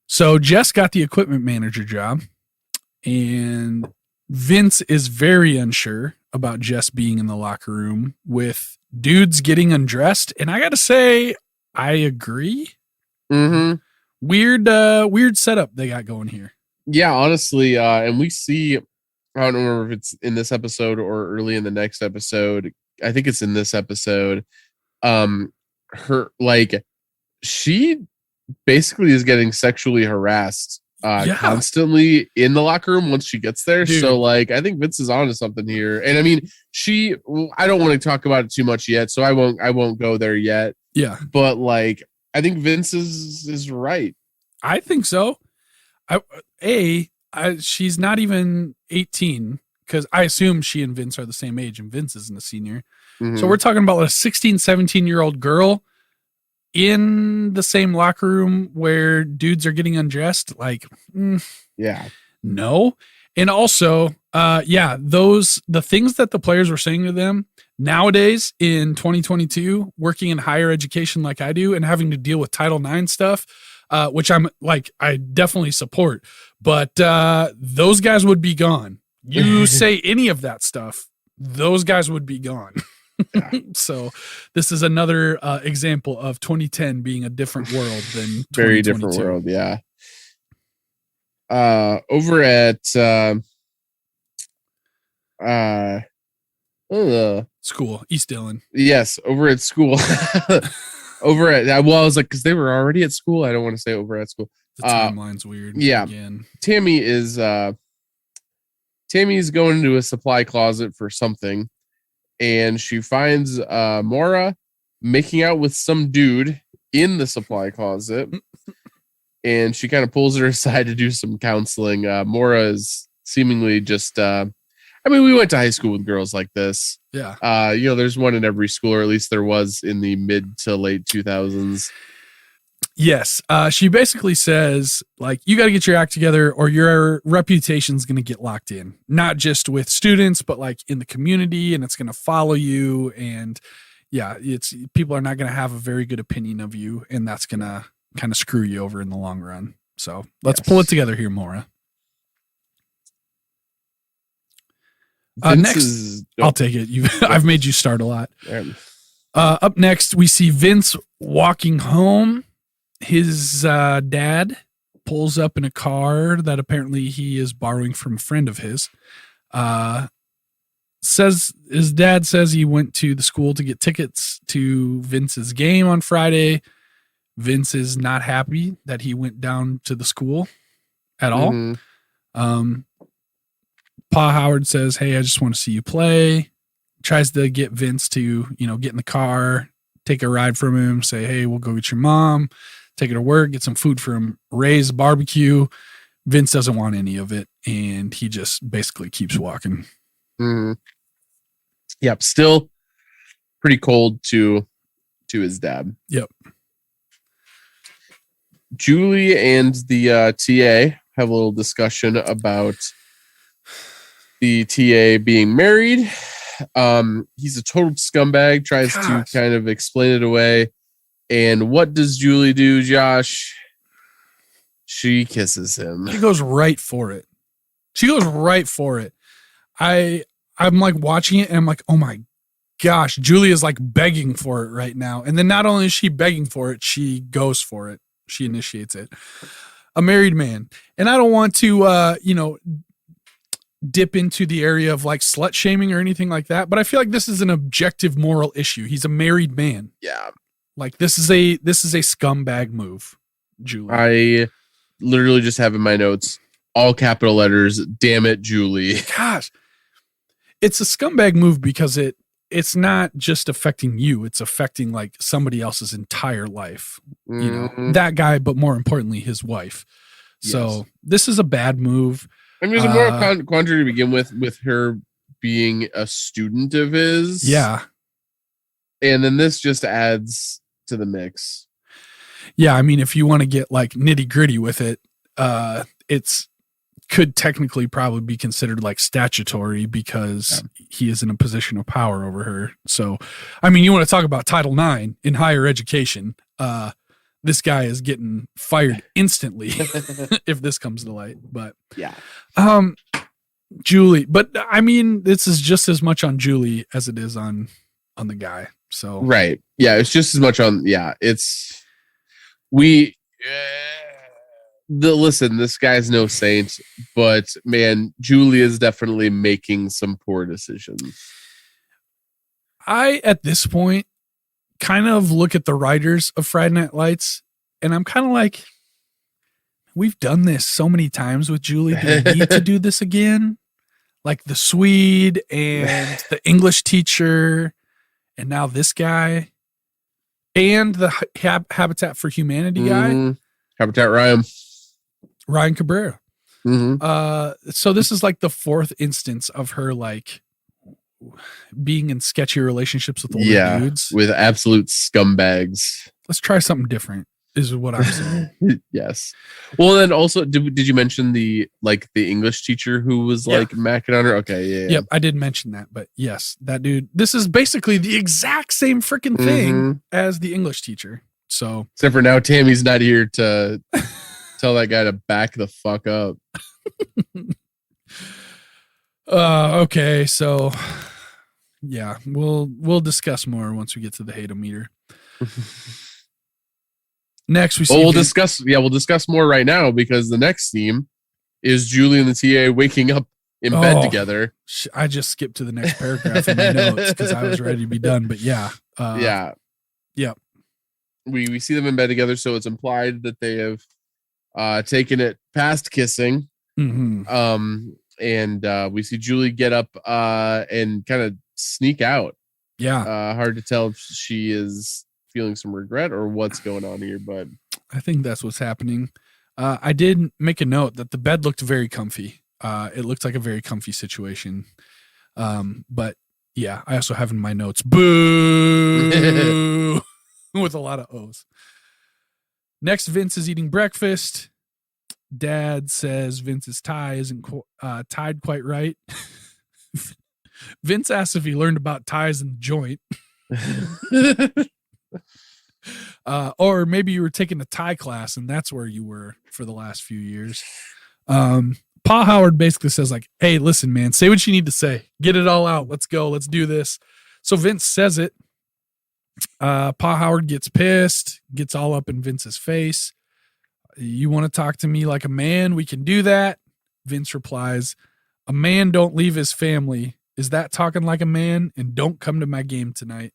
So Jess got the equipment manager job, and Vince is very unsure about Jess being in the locker room with dudes getting undressed. And I got to say, I agree. Mm-hmm. Weird setup they got going here. Yeah, honestly. And we see, I don't remember if it's in this episode or early in the next episode. I think it's in this episode. Her, like, she basically is getting sexually harassed constantly in the locker room once she gets there. Dude. So like, I think Vince is onto something here. And I mean, I don't want to talk about it too much yet, so I won't go there yet. Yeah. But like, I think Vince is right. I think so. She's not even 18 because I assume she and Vince are the same age and Vince isn't a senior. Mm-hmm. So we're talking about a 16, 17-year-old girl in the same locker room where dudes are getting undressed. Like, no. And also, the things that the players were saying to them nowadays in 2022, working in higher education like I do and having to deal with Title IX stuff, which I definitely support, but those guys would be gone. You say any of that stuff, those guys would be gone. Yeah. So this is another example of 2010 being a different world than 2022. Very different world. Yeah. Over at school, East Dillon. Yes, over at school. I was like, because they were already at school. I don't want to say over at school. The timeline's weird. Yeah. Again. Tammy's going into a supply closet for something, and she finds Maura making out with some dude in the supply closet. And she kind of pulls her aside to do some counseling. Maura is seemingly just we went to high school with girls like this. Yeah. There's one in every school, or at least there was in the mid to late 2000s. Yes. She basically says, like, you got to get your act together or your reputation's going to get locked in, not just with students, but like in the community, and it's going to follow you. And people are not going to have a very good opinion of you, and that's going to kind of screw you over in the long run. So let's pull it together here, Maura. Next, I'll take it. I've made you start a lot. Up next, we see Vince walking home. His dad pulls up in a car that apparently he is borrowing from a friend of his. Says his dad says he went to the school to get tickets to Vince's game on Friday. Vince is not happy that he went down to the school at all. Mm-hmm. Pa Howard says, "Hey, I just want to see you play." Tries to get Vince to, get in the car, take a ride from him, say, "Hey, we'll go get your mom, take her to work, get some food from Ray's barbecue." Vince doesn't want any of it, and he just basically keeps walking. Mm-hmm. Yep, still pretty cold to his dad. Yep. Julie and the TA have a little discussion about the TA being married. He's a total scumbag, tries to kind of explain it away. And what does Julie do, Josh? She kisses him. She goes right for it. I'm like watching it and I'm like, oh my gosh, Julie is like begging for it right now. And then not only is she begging for it, she goes for it. She initiates it. A married man. And I don't want to, dip into the area of like slut shaming or anything like that, but I feel like this is an objective moral issue. He's a married man. Yeah. Like this is a scumbag move, Julie. I literally just have in my notes, all capital letters, "Damn it, Julie." Gosh. It's a scumbag move because it's not just affecting you, it's affecting like somebody else's entire life. Mm-hmm. That guy, but more importantly, his wife. Yes. So this is a bad move. I mean, there's a moral quandary to begin with her being a student of his. Yeah. And then this just adds to the mix. Yeah, I mean, if you want to get like nitty gritty with it, it's could technically probably be considered like statutory because he is in a position of power over her. So, I mean, you want to talk about Title IX in higher education. This guy is getting fired instantly if this comes to light. But yeah, Julie. But I mean, this is just as much on Julie as it is on the guy. So right, yeah, it's just as much on. Yeah, it's listen. This guy's no saint, but man, Julie is definitely making some poor decisions. At this point, kind of look at the writers of Friday Night Lights, and I'm kind of like, we've done this so many times with Julie. Do we need to do this again? Like the Swede and the English teacher, and now this guy, and the Habitat for Humanity guy. Habitat Ryan Cabrera. So this is like the fourth instance of her like being in sketchy relationships with older dudes. With absolute scumbags. Let's try something different, is what I'm saying. Yes. Well, then also, did you mention the English teacher who was like macking on her? Okay, yeah. Yep, I did mention that, but yes, that dude. This is basically the exact same freaking thing as the English teacher. So, except for now, Tammy's not here to tell that guy to back the fuck up. Okay, so yeah, we'll discuss more once we get to the hate-o-meter. Next, we'll discuss more right now, because the next theme is Julie and the TA waking up in bed together. I just skipped to the next paragraph in my notes because I was ready to be done. But we see them in bed together, so it's implied that they have taken it past kissing. And we see Julie get up and kind of sneak out. Hard to tell if she is feeling some regret or what's going on here, but I think that's what's happening. I did make a note that the bed looked very comfy. It looked like a very comfy situation. But yeah, I also have in my notes, boo, with a lot of O's. Next, Vince is eating breakfast. Dad says Vince's tie isn't tied quite right. Vince asks if he learned about ties in the joint. Or maybe you were taking a tie class and that's where you were for the last few years. Pa Howard basically says like, hey, listen, man, say what you need to say. Get it all out. Let's go. Let's do this. So Vince says it. Pa Howard gets pissed, gets all up in Vince's face. You want to talk to me like a man? We can do that. Vince replies, a man don't leave his family. Is that talking like a man? And don't come to my game tonight.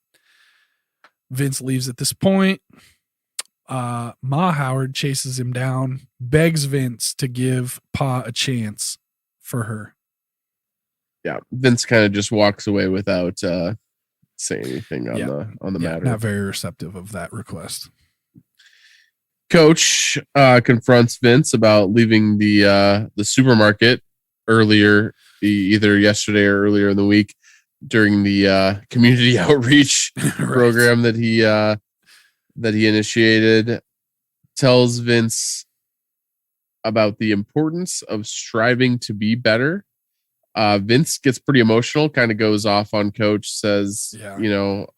Vince leaves at this point. Ma Howard chases him down, begs Vince to give Pa a chance for her. Yeah, Vince kind of just walks away without saying anything on the matter. Not very receptive of that request. Coach confronts Vince about leaving the supermarket earlier, either yesterday or earlier in the week, during the community outreach program that he initiated. Tells Vince about the importance of striving to be better. Vince gets pretty emotional, kind of goes off on Coach, says,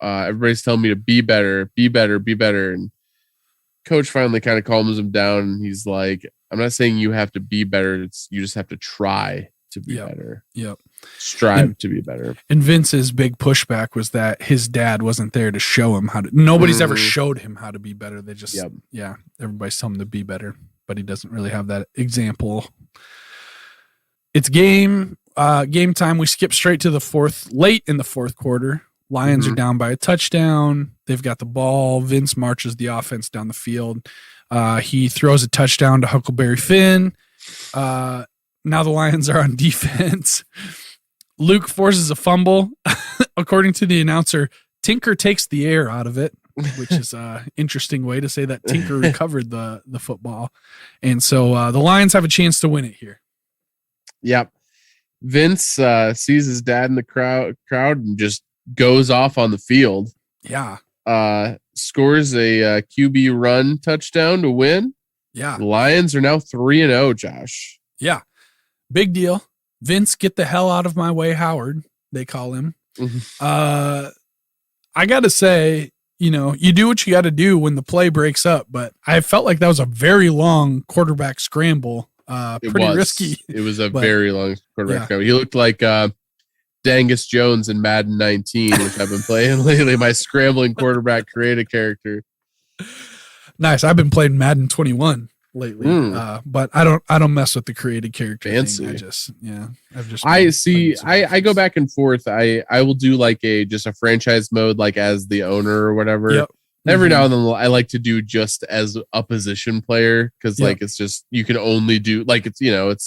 everybody's telling me to be better, and Coach finally kind of calms him down, and he's like, I'm not saying you have to be better, you just have to try to be better. Strive to be better. And Vince's big pushback was that his dad wasn't there to show him how to. Nobody's ever showed him how to be better. They just everybody's telling him to be better, but he doesn't really have that example. It's game time. We skip straight to late in the fourth quarter. Lions are down by a touchdown. They've got the ball. Vince marches the offense down the field. He throws a touchdown to Huckleberry Finn. Now the Lions are on defense. Luke forces a fumble. According to the announcer, Tinker takes the air out of it, which is an interesting way to say that Tinker recovered the football. And so the Lions have a chance to win it here. Yep. Vince sees his dad in the crowd and just goes off on the field. Yeah. Scores a QB run touchdown to win. Yeah. The Lions are now 3-0, Josh. Yeah. Big deal. Vince, get the hell out of my way, Howard, they call him. I got to say, you do what you got to do when the play breaks up, but I felt like that was a very long quarterback scramble. Pretty risky. It was a very long quarterback scramble. He looked like Dangus Jones in Madden 19, which I've been playing lately, my scrambling quarterback creative character. Nice. I've been playing Madden 21 lately. But I don't mess with the created character Fancy. thing. I go back and forth. I will do like just a franchise mode, like as the owner or whatever. Yep. Every now and then I like to do just as a position player, because like it's just you can only do like it's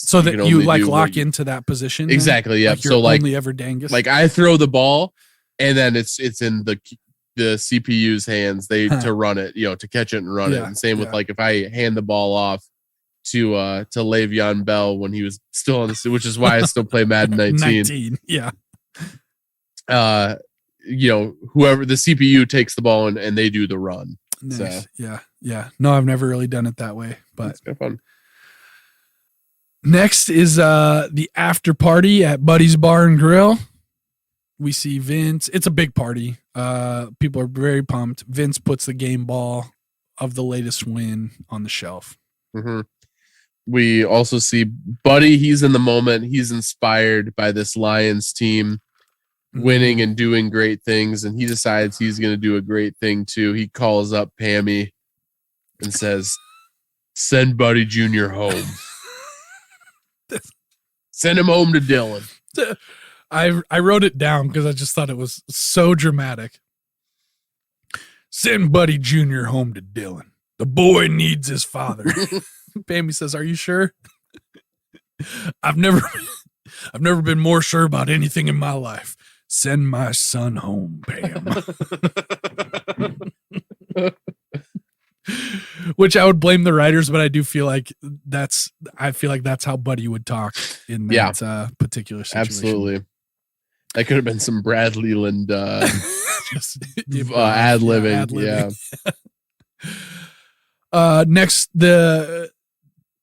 so that you like lock into that position. Exactly. Yeah. Like so like only ever Dangus. Like I throw the ball and then it's in the CPU's hands to run it, to catch it and run it. And same with like if I hand the ball off to Le'Veon Bell when he was still on the, which is why I still play Madden 19. Yeah. Whoever the CPU takes the ball and they do the run. Nice. So. Yeah. No, I've never really done it that way, but it's kind of fun. Next is the after party at Buddy's Bar and Grill. We see Vince. It's a big party. People are very pumped. Vince puts the game ball of the latest win on the shelf. Mm-hmm. We also see Buddy. He's in the moment. He's inspired by this Lions team winning and doing great things, and he decides he's going to do a great thing too. He calls up Tammy and says, "Send Buddy Jr. home. Send him home to Dylan." I wrote it down because I just thought it was so dramatic. Send Buddy Jr. home to Dylan. The boy needs his father. Pammy says, "Are you sure?" I've never been more sure about anything in my life. Send my son home, Pam. Which I would blame the writers, but I do feel like that's how Buddy would talk in that particular situation. Absolutely. That could have been some Brad Leland ad-libbing. Yeah. Next,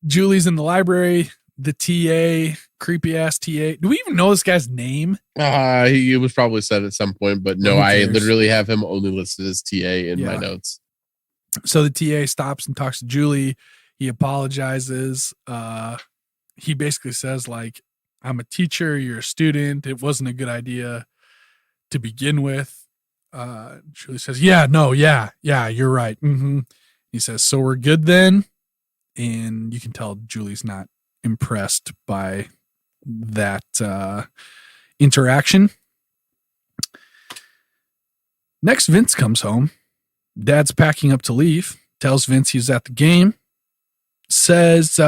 Julie's in the library. The TA, creepy ass TA. Do we even know this guy's name? He was probably said at some point, but no, I literally have him only listed as TA in my notes. So the TA stops and talks to Julie. He apologizes. He basically says, like, "I'm a teacher, you're a student. It wasn't a good idea to begin with." Julie says, "Yeah, you're right." Mm-hmm. He says, "So we're good then?" And you can tell Julie's not impressed by that interaction. Next, Vince comes home. Dad's packing up to leave. Tells Vince he's at the game. Says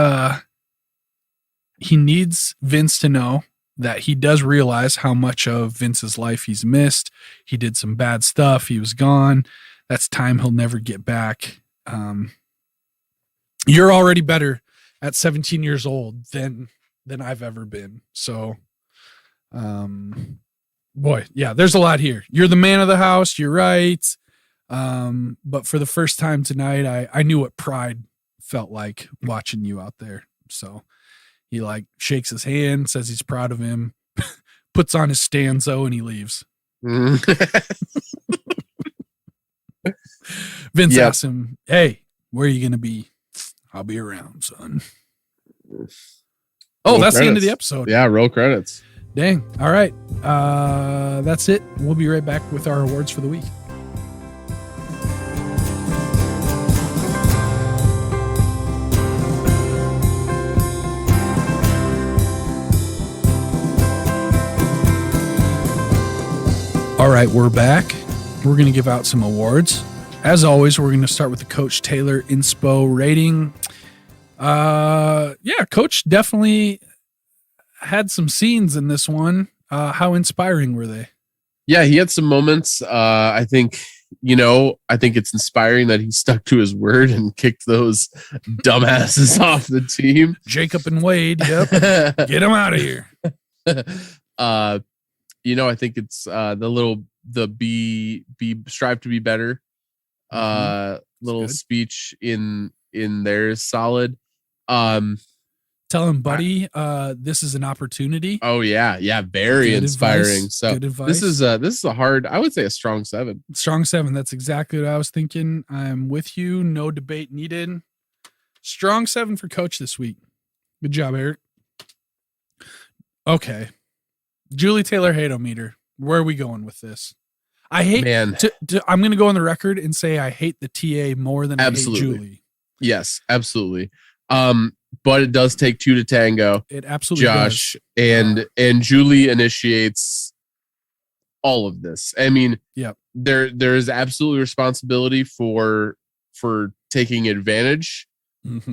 he needs Vince to know that he does realize how much of Vince's life he's missed. He did some bad stuff. He was gone. That's time he'll never get back. You're already better at 17 years old than I've ever been. So, boy, yeah, there's a lot here. You're the man of the house. You're right. But for the first time tonight, I knew what pride felt like watching you out there. So he like shakes his hand, says he's proud of him, puts on his stanzo, and he leaves. Vince asks him, "Hey, where are you going to be?" "I'll be around, son." Oh, that's credits. The end of the episode. Yeah, roll credits. Dang. All right. That's it. We'll be right back with our awards for the week. All right, we're back. We're going to give out some awards. As always, we're going to start with the Coach Taylor Inspo rating. Coach definitely had some scenes in this one. How inspiring were they? Yeah, he had some moments. I think it's inspiring that he stuck to his word and kicked those dumbasses off the team. Jacob and Wade, yep. Get them out of here. I think it's the be strive to be better. Little speech in there is solid. Tell him, buddy, this is an opportunity. Oh yeah, very good inspiring. Advice. So good advice. This is a hard, I would say a strong 7. Strong 7. That's exactly what I was thinking. I'm with you. No debate needed. Strong 7 for Coach this week. Good job, Eric. Okay. Julie Taylor hate-o-meter. Where are we going with this? I hate. I'm going to go on the record and say I hate the TA more than I hate Julie. Yes, absolutely. But it does take two to tango. It absolutely Josh does. and Julie initiates all of this. I mean, there is absolutely responsibility for taking advantage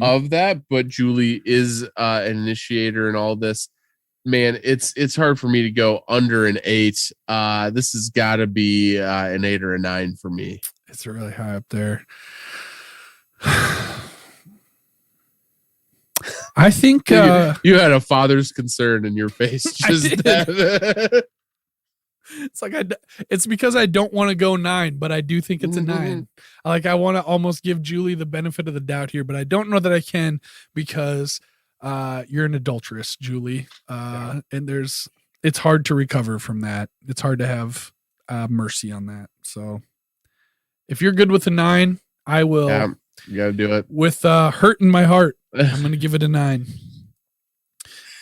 of that, but Julie is an initiator in all this. Man, it's hard for me to go under an 8. This has got to be an 8 or a 9 for me. It's really high up there. I think you had a father's concern in your face. Just that. It's like it's because I don't want to go 9, but I do think it's a 9. I want to almost give Julie the benefit of the doubt here, but I don't know that I can because you're an adulteress, Julie, and it's hard to recover from that. It's hard to have mercy on that. So if you're good with a 9, I will. Yeah, you gotta do it with hurt in my heart. I'm gonna give it a 9.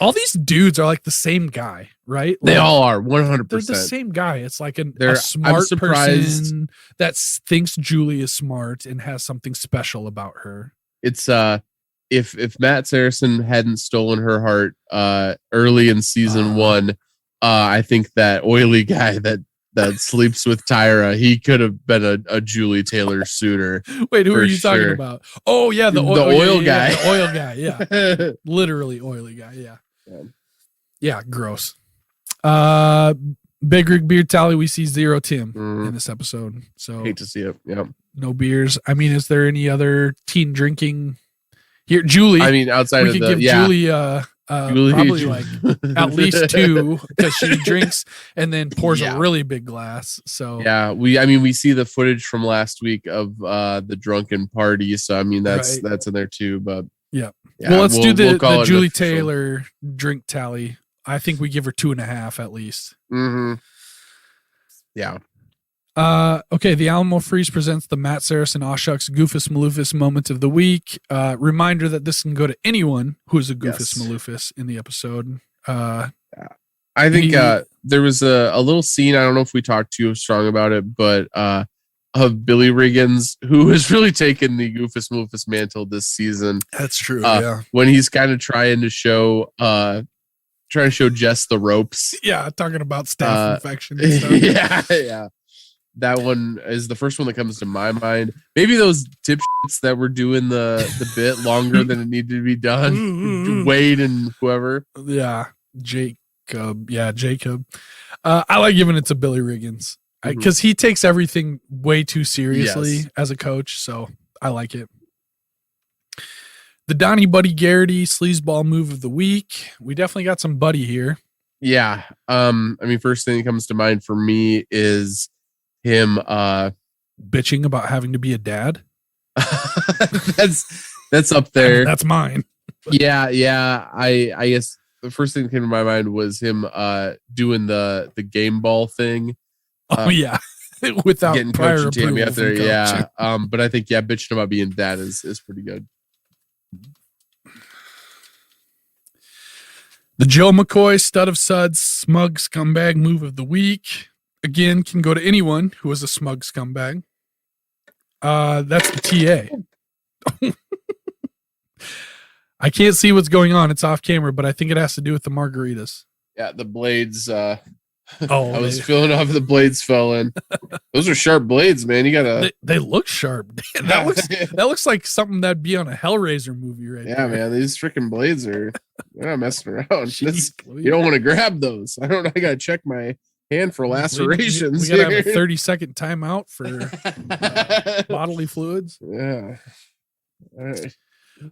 All these dudes are like the same guy, right? They all are 100%. They're the same guy. It's like a smart person that thinks Julie is smart and has something special about her. It's if Matt Saracen hadn't stolen her heart early in season 1, I think that oily guy that sleeps with Tyra, he could have been a Julie Taylor suitor. Wait, who are you talking about? Oh yeah, the oil guy. Yeah, the oil guy, yeah. Literally oily guy, yeah. Yeah, gross. Big Rig Beer Tally, we see 0 Tim in this episode. So hate to see it. Yeah. No beers. I mean, is there any other teen drinking here? Julie. I mean, outside of give Julie probably like at least 2 because she drinks and then pours a really big glass. So yeah, we see the footage from last week of the drunken party. So I mean that's in there too. But yeah. Well, let's do the Julie Taylor drink tally. I think we give her 2.5 at least. Yeah. Okay, the Alamo Freeze presents the Matt Saracen Oshucks Goofus Maloofus moment of the week. Reminder that this can go to anyone who is a Goofus Maloofus in the episode. I think there was a little scene, I don't know if we talked too strong about it, but of Billy Riggins, who has really taken the Goofus Maloofus mantle this season. That's true, yeah. When he's kind of trying to show Jess the ropes. Yeah, talking about staph infection and stuff. Yeah. That one is the first one that comes to my mind. Maybe those dipshits that were doing the bit longer than it needed to be done. Wade and whoever. Yeah, Jacob. I like giving it to Billy Riggins because he takes everything way too seriously as a coach. So I like it. The Donnie Buddy Garrity sleazeball move of the week. We definitely got some Buddy here. Yeah. I mean, first thing that comes to mind for me is him bitching about having to be a dad. that's up there. That's mine. Yeah. I guess the first thing that came to my mind was him doing the game ball thing. Without getting prior Coach Tammy out there. Yeah. But I think bitching about being dad is pretty good. The Joe McCoy stud of suds smug scumbag move of the week. Again, can go to anyone who is a smug scumbag. That's the TA. I can't see what's going on. It's off camera, but I think it has to do with the margaritas. Yeah, the blades. I was feeling off the blades fell in. Those are sharp blades, man. You gotta. They look sharp. That looks like something that'd be on a Hellraiser movie, right? Yeah, man. These freaking blades they're not messing around. You don't want to grab those. I gotta check my hand for lacerations. We gotta have a 30-second timeout for bodily fluids. Yeah. All right.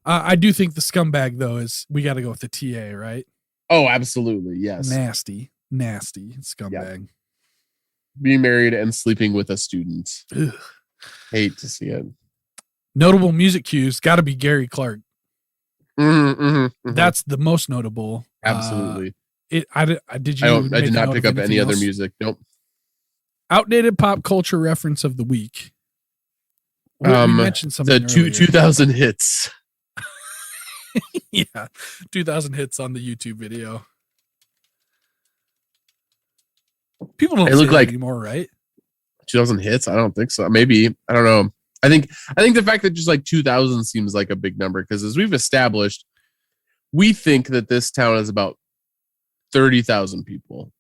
I do think the scumbag though is we got to go with the TA, right? Oh, absolutely, yes. Nasty scumbag. Yeah. Being married and sleeping with a student. Ugh. Hate to see it. Notable music cues got to be Gary Clark. That's the most notable. Absolutely. I did not pick up any other music. Nope. Outdated pop culture reference of the week. We mentioned something. The 2000 hits. Yeah, 2000 hits on the YouTube video. People don't look like anymore, right? 2000 hits. I don't think so. Maybe, I don't know. I think the fact that just like 2,000 seems like a big number, because as we've established, we think that this town is about 30,000 people,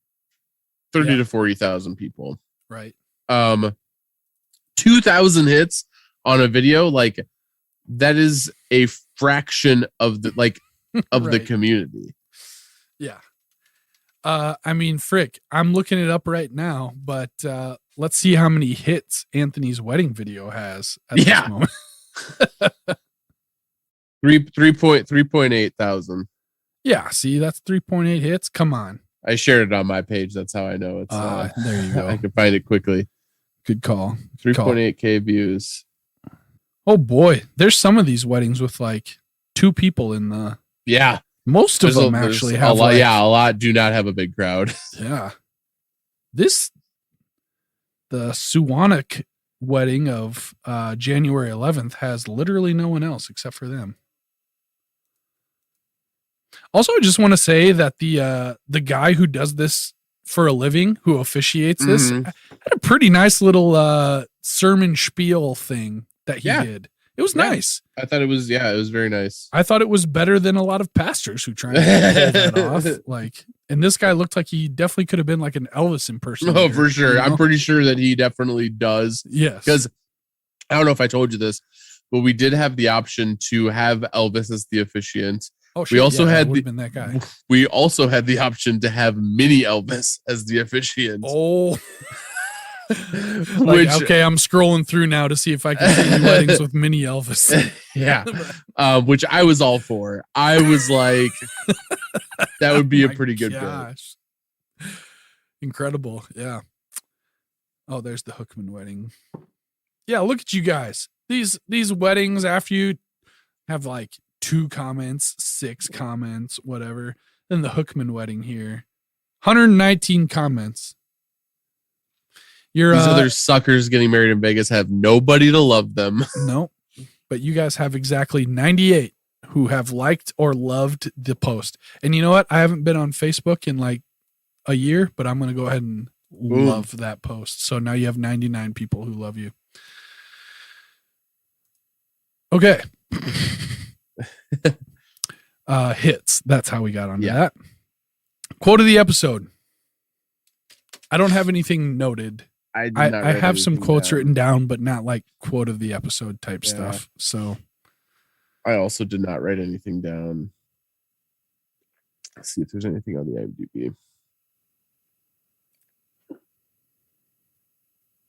30 to 40,000 people. Right. 2,000 hits on a video, like that is a fraction of the of the community. Yeah. I mean, frick, I'm looking it up right now, but let's see how many hits Anthony's wedding video has at this moment. 3.8 thousand. Yeah, see, that's 3.8 hits. Come on. I shared it on my page. That's how I know it's. There you go. I can find it quickly. Good call. 3.8K views. Oh boy, there's some of these weddings with like 2 people in the. Yeah, most of them actually have a lot. A lot do not have a big crowd. Yeah, the Suwanek wedding of January 11th has literally no one else except for them. Also, I just want to say that the guy who does this for a living, who officiates this, had a pretty nice little sermon spiel thing that he did. It was nice. I thought it was very nice. I thought it was better than a lot of pastors who try to pull that off. Like, and this guy looked like he definitely could have been like an Elvis impersonator. Oh, for sure. You know? I'm pretty sure that he definitely does. Yes. Because I don't know if I told you this, but we did have the option to have Elvis as the officiant. Oh, we also had been that guy. We also had the option to have mini Elvis as the officiant. Oh. Okay, I'm scrolling through now to see if I can see any weddings with mini Elvis. Yeah. Which I was all for. I was like, that would be a pretty good bit. Incredible. Yeah. Oh, there's the Hookman wedding. Yeah, look at you guys. These weddings, after you have like 2 comments, 6 comments, whatever. Then the Hookman wedding here. 119 comments. These other suckers getting married in Vegas have nobody to love them. No, but you guys have exactly 98 who have liked or loved the post. And you know what? I haven't been on Facebook in like a year, but I'm going to go ahead and love that post. So now you have 99 people who love you. Okay. Hits. That's how we got onto that. Quote of the episode. I don't have anything noted. I have some quotes written down, but not like quote of the episode type stuff. So I also did not write anything down. Let's see if there's anything on the IMDb.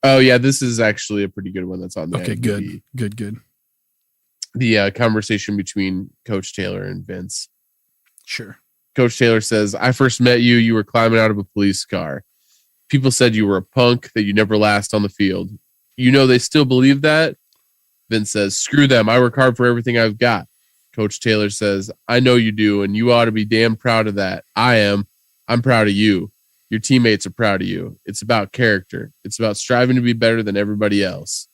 Oh yeah, this is actually a pretty good one that's on the IMDb. Good. The conversation between Coach Taylor and Vince. Sure. Coach Taylor says, I first met you. You were climbing out of a police car. People said you were a punk, that you never last on the field. You know they still believe that? Vince says, screw them. I work hard for everything I've got. Coach Taylor says, I know you do, and you ought to be damn proud of that. I am. I'm proud of you. Your teammates are proud of you. It's about character. It's about striving to be better than everybody else.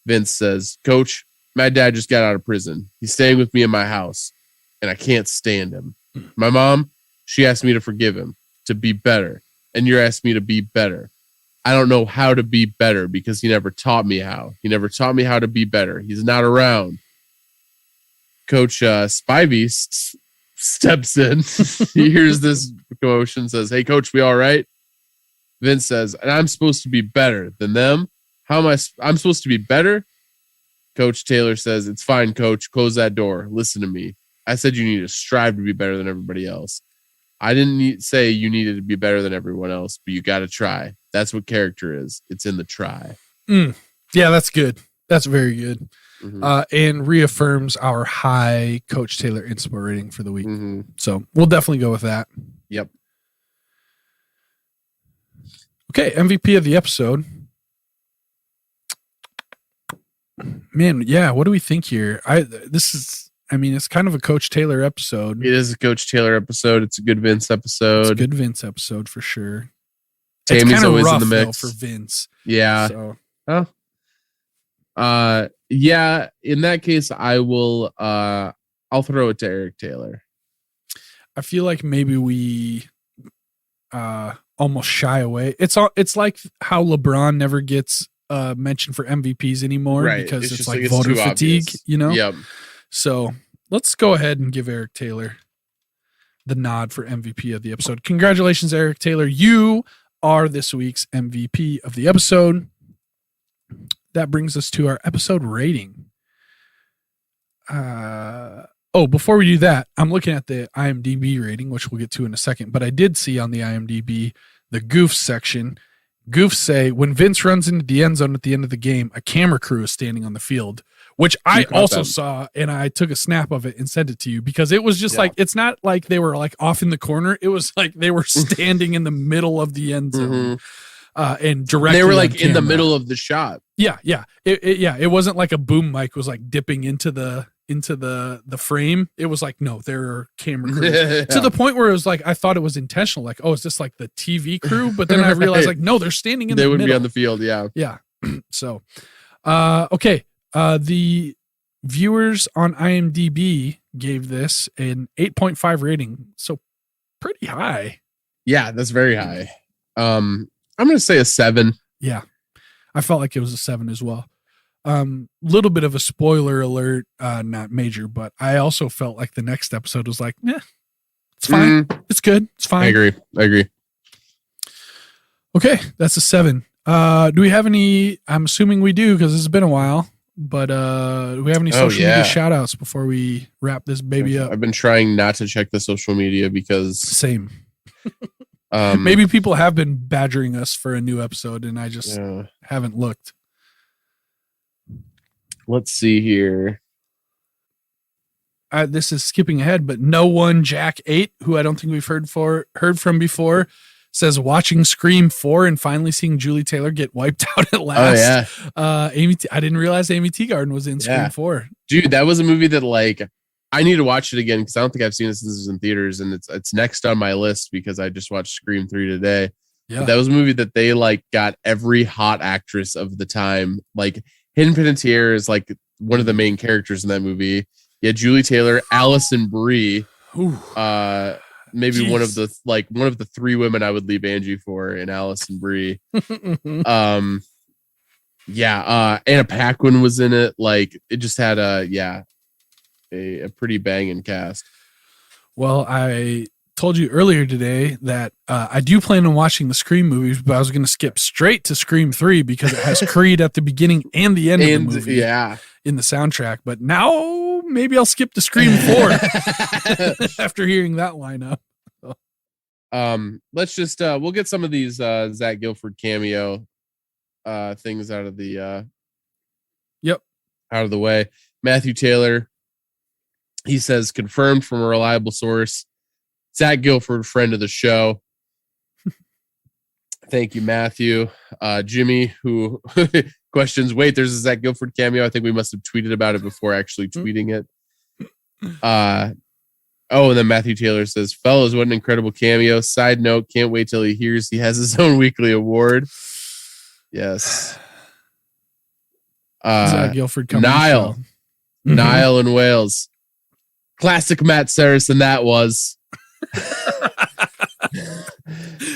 Vince says, Coach, my dad just got out of prison. He's staying with me in my house, and I can't stand him. My mom, she asked me to forgive him, to be better. And you're asking me to be better. I don't know how to be better because he never taught me how. He never taught me how to be better. He's not around. Coach Spivey steps in. He hears this commotion, says, hey, Coach, we all right? Vince says, and I'm supposed to be better than them? How am I'm supposed to be better? Coach Taylor says, it's fine, Coach. Close that door. Listen to me. I said you need to strive to be better than everybody else. I didn't say you needed to be better than everyone else, but you got to try. That's what character is. It's in the try. Yeah, that's good. That's very good. Mm-hmm. And reaffirms our high Coach Taylor inspo rating for the week. Mm-hmm. So we'll definitely go with that. Yep. Okay, MVP of the episode. Man, yeah, what do we think here? It's kind of a Coach Taylor episode. It is a Coach Taylor episode. It's a good Vince episode. It's a good Vince episode for sure. Tammy's always in the mix for Vince. Yeah. So. Yeah. In that case, I will. I'll throw it to Eric Taylor. I feel like maybe we almost shy away. It's like how LeBron never gets mention for MVPs anymore, right, because it's like it's voter fatigue, obvious. you know? Yep. So let's go ahead and give Eric Taylor the nod for MVP of the episode. Congratulations, Eric Taylor. You are this week's MVP of the episode. That brings us to our episode rating. Before we do that, I'm looking at the IMDb rating, which we'll get to in a second, but I did see on the IMDb, the goofs section, goofs say, when Vince runs into the end zone at the end of the game, a camera crew is standing on the field, which I also saw, and I took a snap of it and sent it to you, because it was just like, it's not like they were like off in the corner. It was like they were standing in the middle of the end zone. And directly, they were like in the middle of the shot. Yeah. It wasn't like a boom mic was like dipping into the frame. It was like, no, there are camera crews to the point where it was like, I thought it was intentional. Like, oh, is this like the TV crew? But then I realized like, no, they're standing in the middle. They would be on the field. Yeah. Yeah. So, okay. The viewers on IMDb gave this an 8.5 rating. So pretty high. Yeah, that's very high. I'm going to say a 7. Yeah. I felt like it was a 7 as well. Little bit of a spoiler alert, not major, but I also felt like the next episode was like, it's fine. It's good. It's fine. I agree. Okay. That's a 7. Do we have any, I'm assuming we do, because it's been a while, but do we have any social media shout outs before we wrap this baby up? I've been trying not to check the social media because same. Maybe people have been badgering us for a new episode and I just haven't looked. Let's see here. This is skipping ahead, but no one Jack 8, who I don't think we've heard from before, says watching Scream 4 and finally seeing Julie Taylor get wiped out at last. Oh yeah. I didn't realize Amy Teagarden was in Scream 4. Dude, that was a movie that like I need to watch it again because I don't think I've seen it since it was in theaters, and it's next on my list because I just watched Scream 3 today. Yeah. But that was a movie that they like got every hot actress of the time. Like Hidden Panettiere is like one of the main characters in that movie. Yeah, Julie Taylor, Allison Brie, maybe one of the 3 women I would leave Angie for in Allison Brie. Anna Paquin was in it. Like it just had a pretty banging cast. Well, I told you earlier today that I do plan on watching the Scream movies, but I was going to skip straight to Scream 3 because it has Creed at the beginning and the end of the movie in the soundtrack. But now maybe I'll skip to Scream 4 after hearing that lineup. Let's just we'll get some of these Zach Gilford cameo things out of the out of the way. Matthew Taylor, he says, confirmed from a reliable source. Zach Gilford, friend of the show. Thank you, Matthew. Jimmy, who questions, wait, there's a Zach Gilford cameo. I think we must have tweeted about it before actually tweeting it. And then Matthew Taylor says, fellas, what an incredible cameo. Side note, can't wait till he hears he has his own weekly award. Yes. Zach Gilford coming. Niall in Wales. Classic Matt Saracen that was.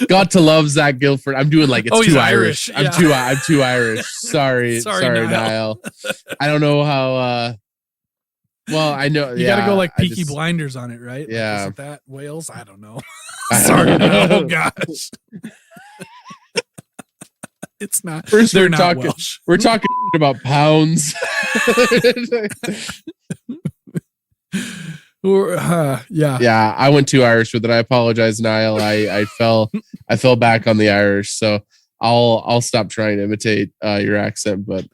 Got to love Zach Gilford. I'm doing like it's too Irish. Yeah. I'm too Irish. Sorry, Niall. I don't know how. Well, I know you got to go like Peaky Blinders on it, right? Yeah, like, isn't that Wales? I don't know. Sorry, Niall. Oh gosh. It's not. First, we're talking about pounds. Yeah. I went too Irish with it. I apologize, Niall. I fell back on the Irish, so I'll stop trying to imitate your accent. But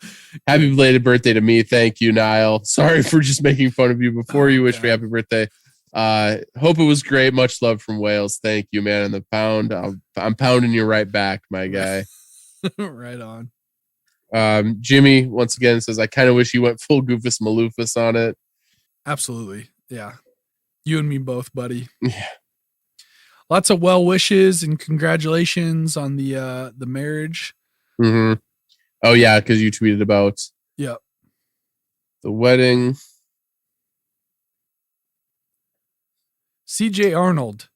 happy belated birthday to me. Thank you, Niall. Sorry for just making fun of you before you wish me happy birthday. Hope it was great. Much love from Wales. Thank you, man. And the pound, I'm pounding you right back, my guy. Right on. Jimmy once again says, I kind of wish you went full Goofus Maloofus on it. Absolutely. Yeah. You and me both, buddy. Yeah. Lots of well wishes and congratulations on the marriage. Mm-hmm. Oh yeah, because you tweeted about the wedding. CJ Arnold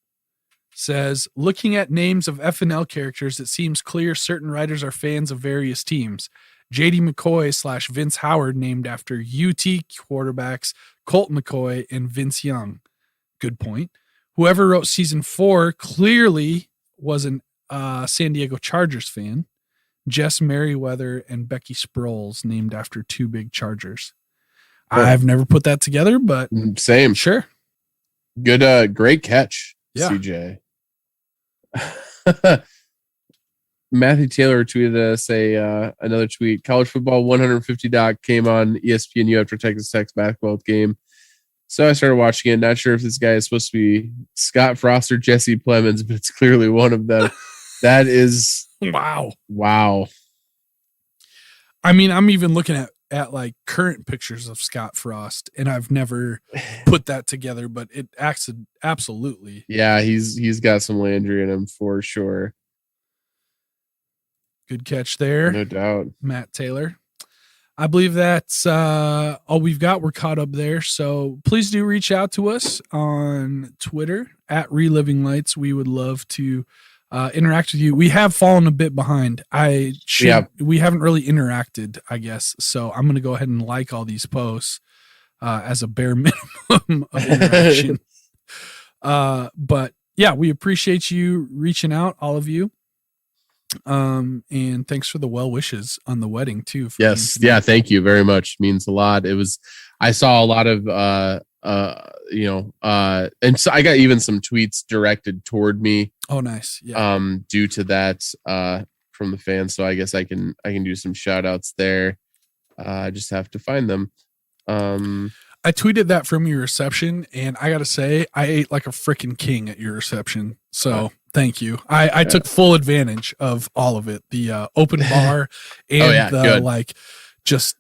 says, looking at names of FNL characters, it seems clear certain writers are fans of various teams. JD McCoy / Vince Howard, named after UT quarterbacks Colt McCoy and Vince Young. Good point. Whoever wrote season 4 clearly was an San Diego Chargers fan. Jess Merriweather and Becky Sproles, named after 2 big Chargers. Oh. I've never put that together, but same. Sure. Good, great catch, yeah. CJ. Matthew Taylor tweeted us another tweet. College football 150 doc came on ESPNU after Texas Tech's basketball game. So I started watching it. Not sure if this guy is supposed to be Scott Frost or Jesse Plemons, but it's clearly one of them. That is wow. I mean, I'm even looking at like current pictures of Scott Frost, and I've never put that together, but it acts absolutely. Yeah, he's got some Landry in him for sure. Good catch there. No doubt. Matt Taylor. I believe that's all we've got. We're caught up there. So please do reach out to us on Twitter at Reliving Lights. We would love to interact with you. We have fallen a bit behind. We haven't really interacted, I guess. So I'm going to go ahead and like all these posts as a bare minimum of interaction. But yeah, we appreciate you reaching out, all of you. And thanks for the well wishes on the wedding too. Yes. Yeah. Thank you very much. Means a lot. I saw a lot of, and so I got even some tweets directed toward me. Oh, nice. Yeah. Due to that, from the fans. So I guess I can do some shout outs there. I just have to find them. I tweeted that from your reception, and I got to say, I ate like a freaking king at your reception. So thank you. I took full advantage of all of it. The open bar and just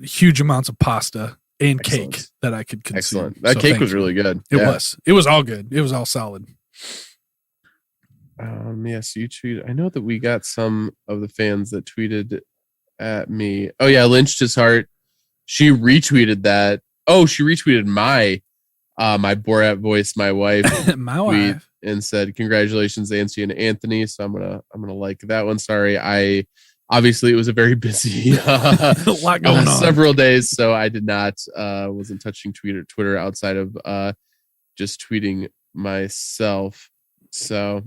huge amounts of pasta and cake that I could consume. Excellent. That cake was really good. It was. It was all good. It was all solid. Yes, you tweeted. I know that we got some of the fans that tweeted at me. Oh yeah, lynched his heart. She retweeted that. Oh, she retweeted my Borat voice, my wife, my wife, and said, "Congratulations, Nancy and Anthony." So I'm gonna like that one. Sorry, obviously it was a very busy a lot going on. Several days, so I did not wasn't touching Twitter outside of just tweeting myself. So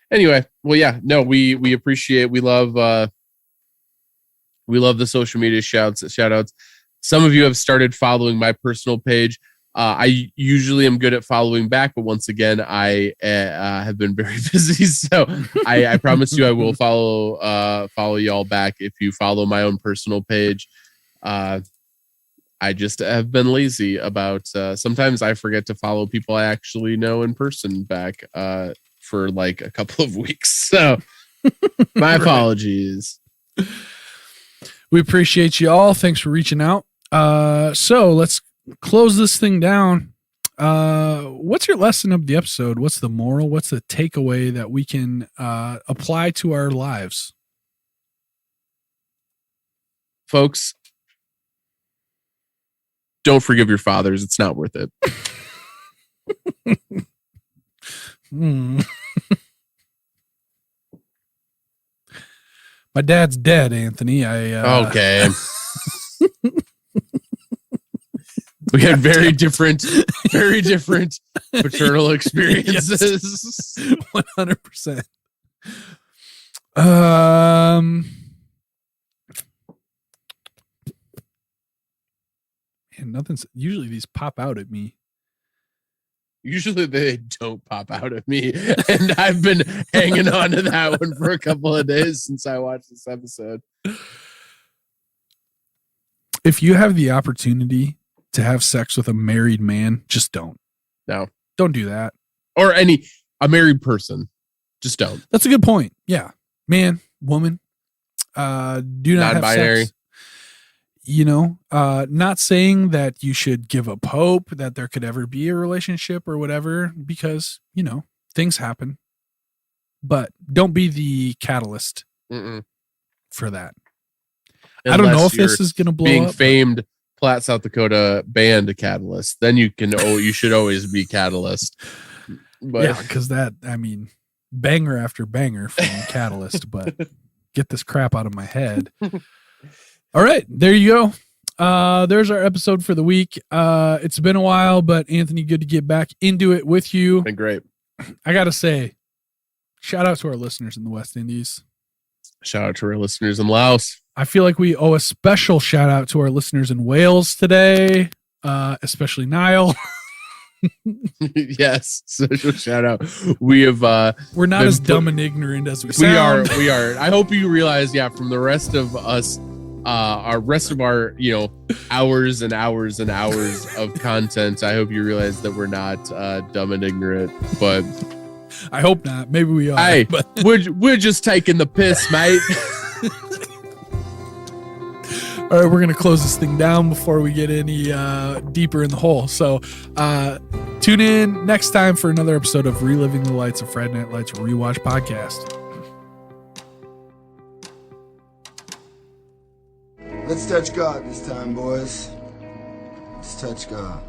anyway, well, yeah, no, we appreciate, we love the social media shout outs. Some of you have started following my personal page. I usually am good at following back, but once again, I have been very busy. So I promise you I will follow y'all back if you follow my own personal page. I just have been lazy about sometimes I forget to follow people I actually know in person back for like a couple of weeks. So my apologies. We appreciate you all. Thanks for reaching out. So let's close this thing down. What's your lesson of the episode? What's the moral? What's the takeaway that we can apply to our lives? Folks, don't forgive your fathers. It's not worth it. My dad's dead, Anthony. Okay. We had very different paternal experiences. 100%. And nothing's usually these pop out at me. Usually they don't pop out at me, and I've been hanging on to that one for a couple of days since I watched this episode. If you have the opportunity to have sex with a married man, just don't. No. Don't do that. Or a married person. Just don't. That's a good point. Yeah. Man, woman. Do not non-binary. have sex. You know, not saying that you should give up hope that there could ever be a relationship or whatever, because, you know, things happen. But don't be the catalyst for that. Unless I don't know if this is going to blow being up. Famed Platte, South Dakota band catalyst. Then you should always be catalyst. But yeah, because banger after banger from Catalyst, but get this crap out of my head. All right, there you go. There's our episode for the week. It's been a while, but Anthony, good to get back into it with you. Been great. I gotta say, shout out to our listeners in the West Indies. Shout out to our listeners in Laos. I feel like we owe a special shout out to our listeners in Wales today, especially Niall. Yes, special shout out. We have we're not as dumb and ignorant as we sound. We are. I hope you realize, from the rest of us, our hours and hours and hours of content, I hope you realize that we're not dumb and ignorant, but I hope not. Maybe we are. Hey, but we're just taking the piss, mate. All right, we're going to close this thing down before we get any deeper in the hole. So tune in next time for another episode of Reliving the Lights of Friday Night Lights Rewatch Podcast. Let's touch God this time, boys. Let's touch God.